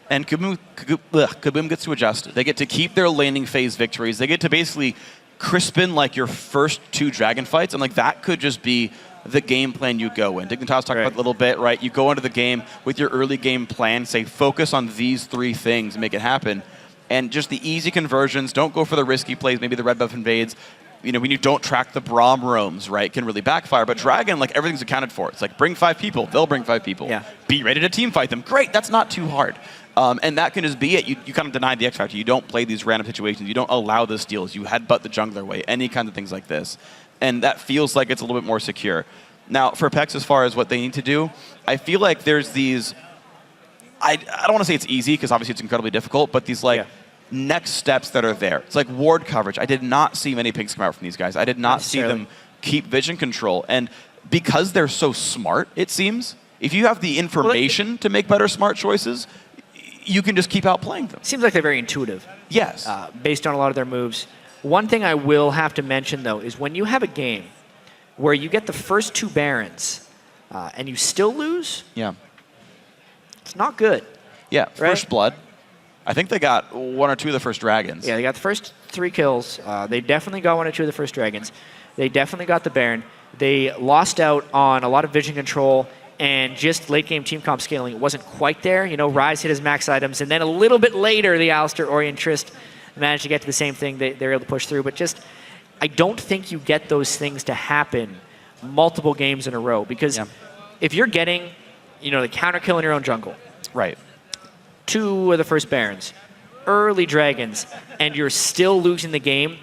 And KBM gets to adjust. They get to keep their laning phase victories. They get to basically crispen like your first 2 dragon fights, and like that could just be the game plan you go in. Dignitas talked about it a little bit, right? You go into the game with your early game plan, say focus on these 3 things and make it happen. And just the easy conversions, don't go for the risky plays, maybe the red buff invades. You know, when you don't track the Braum roams, right, can really backfire. But Dragon, like, everything's accounted for. It's like, bring 5 people, they'll bring 5 people. Yeah. Be ready to team fight them. Great, that's not too hard. And that can just be it. You kind of deny the X factor. You don't play these random situations. You don't allow the steals. You headbutt the jungler away, any kind of things like this. And that feels like it's a little bit more secure. Now, for PEX, as far as what they need to do, I feel like there's these, I don't want to say it's easy, because obviously it's incredibly difficult, but these like next steps that are there. It's like ward coverage. I did not see many pings come out from these guys. I did not see them keep vision control. And because they're so smart, it seems, if you have the information to make better smart choices, you can just keep outplaying them. Seems like they're very intuitive. Yes. Based on a lot of their moves. One thing I will have to mention, though, is when you have a game where you get the first 2 Barons and you still lose, it's not good. Yeah, right? First Blood. I think they got 1 or 2 of the first Dragons. Yeah, they got the first 3 kills. They definitely got 1 or 2 of the first Dragons. They definitely got the Baron. They lost out on a lot of vision control and just late game team comp scaling. It wasn't quite there. You know, Ryze hit his max items, and then a little bit later, the Alistair, Orion, Trist managed to get to the same thing. They're able to push through, but just, I don't think you get those things to happen multiple games in a row, because if you're getting, you know, the counter kill in your own jungle, right, 2 of the first Barons, early Dragons, and you're still losing the game,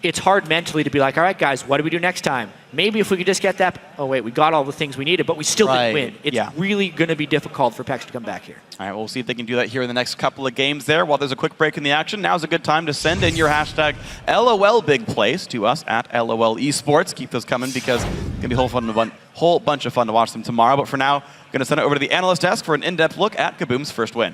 it's hard mentally to be like, all right, guys, what do we do next time? Maybe if we could just get that, oh wait, we got all the things we needed, but we still didn't win. It's really going to be difficult for PEX to come back here. All right, we'll see if they can do that here in the next couple of games there. While there's a quick break in the action, now's a good time to send in your hashtag LOL big plays to us at LOL Esports. Keep those coming because it's going to be a whole bunch of fun to watch them tomorrow. But for now, I'm going to send it over to the analyst desk for an in-depth look at KBM's first win.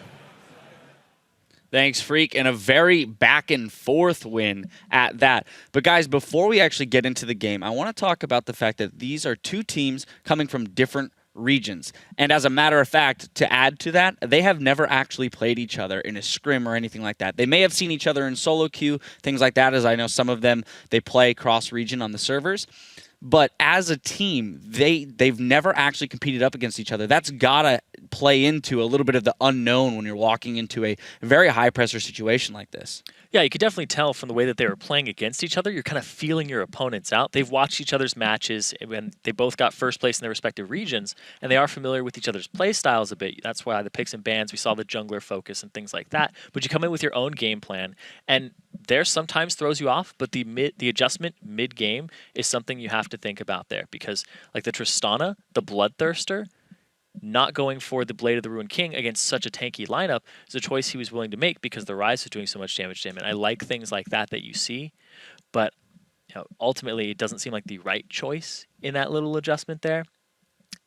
Thanks, Freak, and a very back-and-forth win at that. But guys, before we actually get into the game, I want to talk about the fact that these are two teams coming from different regions. And as a matter of fact, to add to that, they have never actually played each other in a scrim or anything like that. They may have seen each other in solo queue, things like that, as I know some of them, they play cross-region on the servers. But as a team, they've never actually competed up against each other. That's got to play into a little bit of the unknown when you're walking into a very high-pressure situation like this. Yeah, you could definitely tell from the way that they were playing against each other. You're kind of feeling your opponents out. They've watched each other's matches, and they both got first place in their respective regions, and they are familiar with each other's play styles a bit. That's why the picks and bans, we saw the jungler focus and things like that. But you come in with your own game plan, and there sometimes throws you off, but the adjustment mid-game is something you have to think about there, because like the Tristana, the Bloodthirster, not going for the Blade of the Ruined King against such a tanky lineup is a choice he was willing to make because the Rise was doing so much damage to him. And I like things like that you see, but ultimately it doesn't seem like the right choice in that little adjustment there.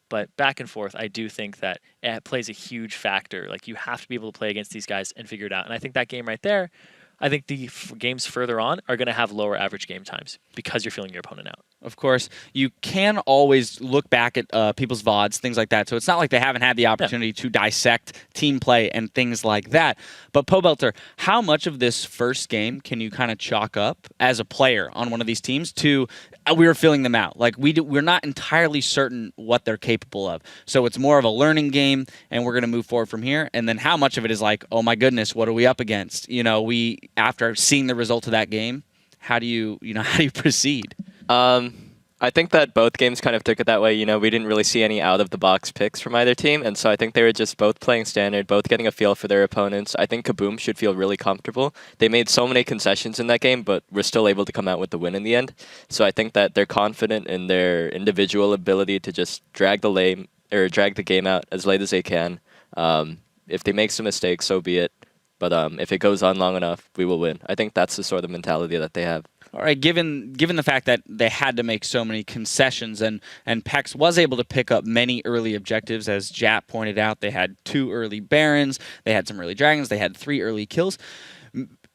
But back and forth, I do think that it plays a huge factor. Like, you have to be able to play against these guys and figure it out. And I think that game right there, I think the games further on are going to have lower average game times because you're feeling your opponent out. Of course, you can always look back at people's VODs, things like that. So it's not like they haven't had the opportunity to dissect team play and things like that. But Pobelter, how much of this first game can you kind of chalk up as a player on one of these teams to we were feeling them out? Like, we're not entirely certain what they're capable of. So it's more of a learning game, and we're going to move forward from here. And then how much of it is like, oh my goodness, what are we up against? After seeing the result of that game, how do you proceed? I think that both games kind of took it that way. We didn't really see any out-of-the-box picks from either team, and so I think they were just both playing standard, both getting a feel for their opponents. I think KBM should feel really comfortable. They made so many concessions in that game, but were still able to come out with the win in the end. So I think that they're confident in their individual ability to just drag the game out as late as they can. If they make some mistakes, so be it. But if it goes on long enough, we will win. I think that's the sort of mentality that they have. All right, given the fact that they had to make so many concessions and PEX was able to pick up many early objectives, as Jat pointed out, they had 2 early Barons, they had some early Dragons, they had 3 early kills.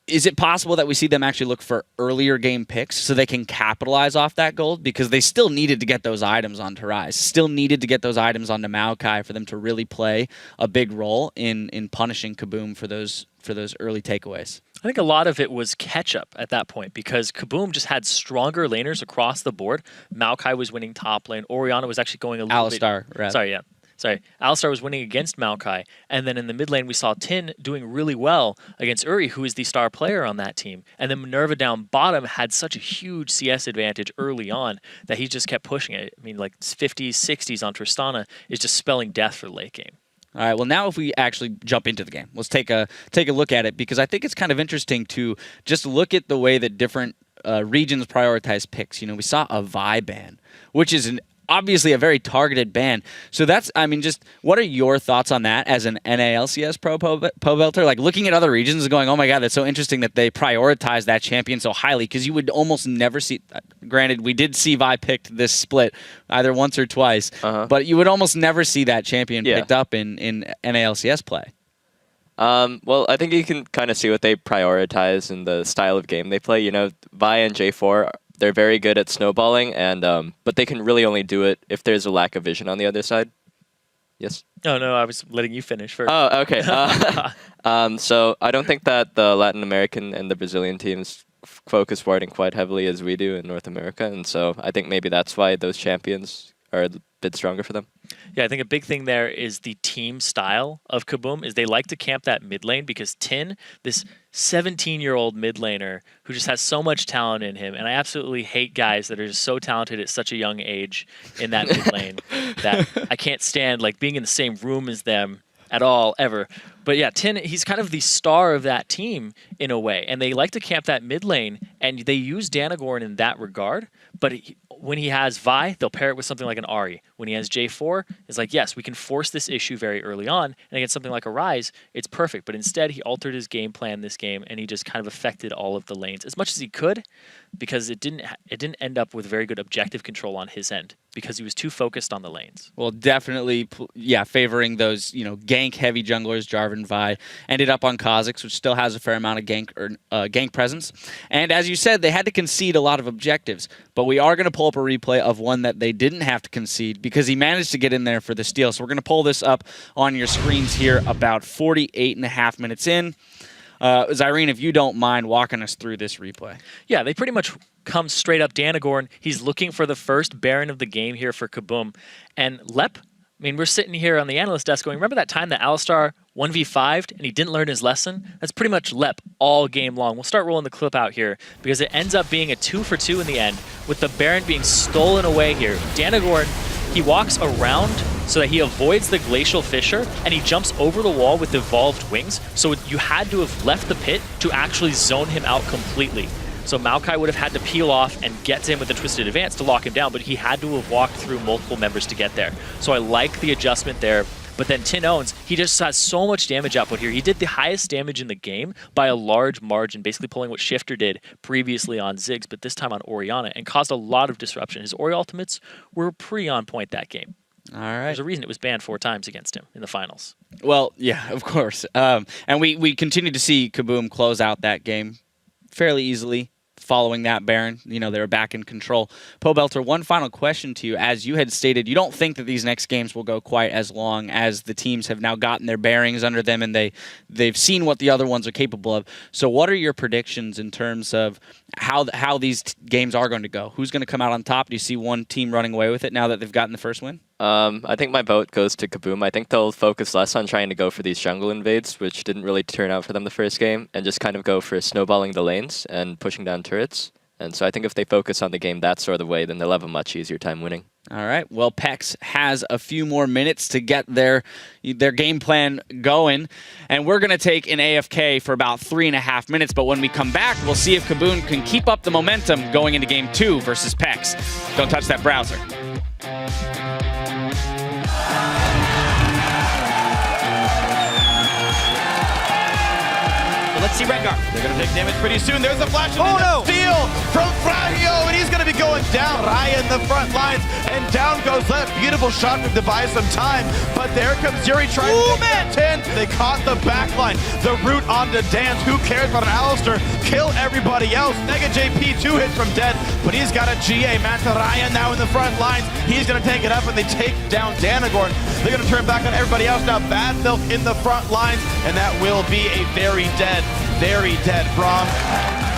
Is it possible that we see them actually look for earlier game picks so they can capitalize off that gold? Because they still needed to get those items onto Rise, still needed to get those items onto Maokai for them to really play a big role in punishing KBM for those early takeaways. I think a lot of it was catch-up at that point because KBM just had stronger laners across the board. Maokai was winning top lane. Orianna was actually going a little Alistar, bit... Sorry, Alistar was winning against Maokai. And then in the mid lane, we saw Tin doing really well against Uri, who is the star player on that team. And then Minerva down bottom had such a huge CS advantage early on that he just kept pushing it. I mean, like 50s, 60s on Tristana is just spelling death for the late game. All right, well, now if we actually jump into the game, let's take a look at it, because I think it's kind of interesting to just look at the way that different regions prioritize picks. We saw a Vi ban, which is obviously a very targeted ban. So that's, just what are your thoughts on that as an NALCS pro Pobelter? Like, looking at other regions and going, oh my god, that's so interesting that they prioritize that champion so highly, because you would almost never see, granted, we did see Vi picked this split either once or twice, but you would almost never see that champion picked up in NALCS play. Well, I think you can kind of see what they prioritize in the style of game they play. Vi and J4, they're very good at snowballing, and but they can really only do it if there's a lack of vision on the other side. Yes? Oh, no, I was letting you finish first. Oh, okay. So I don't think that the Latin American and the Brazilian teams focus warding quite heavily as we do in North America, and so I think maybe that's why those champions are a bit stronger for them. Yeah, I think a big thing there is the team style of KBM is they like to camp that mid lane because Tin, this 17-year-old mid laner who just has so much talent in him, and I absolutely hate guys that are just so talented at such a young age in that mid lane that I can't stand like being in the same room as them at all, ever. But yeah, Tin, he's kind of the star of that team in a way, and they like to camp that mid lane, and they use Danagorn in that regard, but when he has Vi, they'll pair it with something like an Ahri. When he has J4, it's like, yes, we can force this issue very early on, and against something like a Ryze, it's perfect. But instead, he altered his game plan this game, and he just kind of affected all of the lanes as much as he could, because it didn't end up with very good objective control on his end, because he was too focused on the lanes. Well, definitely, yeah, favoring those, gank-heavy junglers, Jarvan, Vi, ended up on Kha'Zix, which still has a fair amount of gank presence. And as you said, they had to concede a lot of objectives, but we are going to pull up a replay of one that they didn't have to concede because he managed to get in there for the steal. So we're going to pull this up on your screens here about 48.5 minutes in. Zyrene, if you don't mind walking us through this replay. Yeah, they pretty much come straight up Danagorn. He's looking for the first Baron of the game here for KBM. And Lep, we're sitting here on the analyst desk going, remember that time that Alistar 1v5'd and he didn't learn his lesson? That's pretty much Lep all game long. We'll start rolling the clip out here because it ends up being a 2-for-2 in the end with the Baron being stolen away here. Danagorn, he walks around so that he avoids the Glacial Fissure, and he jumps over the wall with evolved wings, so you had to have left the pit to actually zone him out completely. So Maokai would have had to peel off and get to him with a Twisted Advance to lock him down, but he had to have walked through multiple members to get there. So I like the adjustment there. But then Tin Owns, he just has so much damage output here. He did the highest damage in the game by a large margin, basically pulling what Shifter did previously on Ziggs, but this time on Orianna, and caused a lot of disruption. His Ori ultimates were pretty on point that game. All right. There's a reason it was banned 4 times against him in the finals. Well, yeah, of course. And we continue to see KBM close out that game fairly easily. Following that Baron, they were back in control. Pobelter, one final question to you. As you had stated, you don't think that these next games will go quite as long as the teams have now gotten their bearings under them and they've seen what the other ones are capable of. So what are your predictions in terms of how these games are going to go? Who's going to come out on top? Do you see one team running away with it now that they've gotten the first win? I think my vote goes to KBM. I think they'll focus less on trying to go for these jungle invades, which didn't really turn out for them the first game, and just kind of go for snowballing the lanes and pushing down turrets. And so I think if they focus on the game that sort of way, then they'll have a much easier time winning. All right. Well, PEX has a few more minutes to get their game plan going, and we're going to take an AFK for about 3.5 minutes. But when we come back, we'll see if KBM can keep up the momentum going into Game 2 versus PEX. Don't touch that browser. Let's see Rengar. They're going to take damage pretty soon. There's a flash and steal from Fragio, and he's going to be going down. Raya in the front lines, and down goes Left. Beautiful shot to buy some time, but there comes Yuri trying to get 10. They caught the backline. The root onto Dance. Who cares about an Alistar? Kill everybody else. Mega JP, 2 hits from dead, but he's got a GA. Manta Raya now in the front lines. He's going to take it up, and they take down Danagorn. They're going to turn back on everybody else now. Bad Milk in the front lines, and that will be a very dead Braum.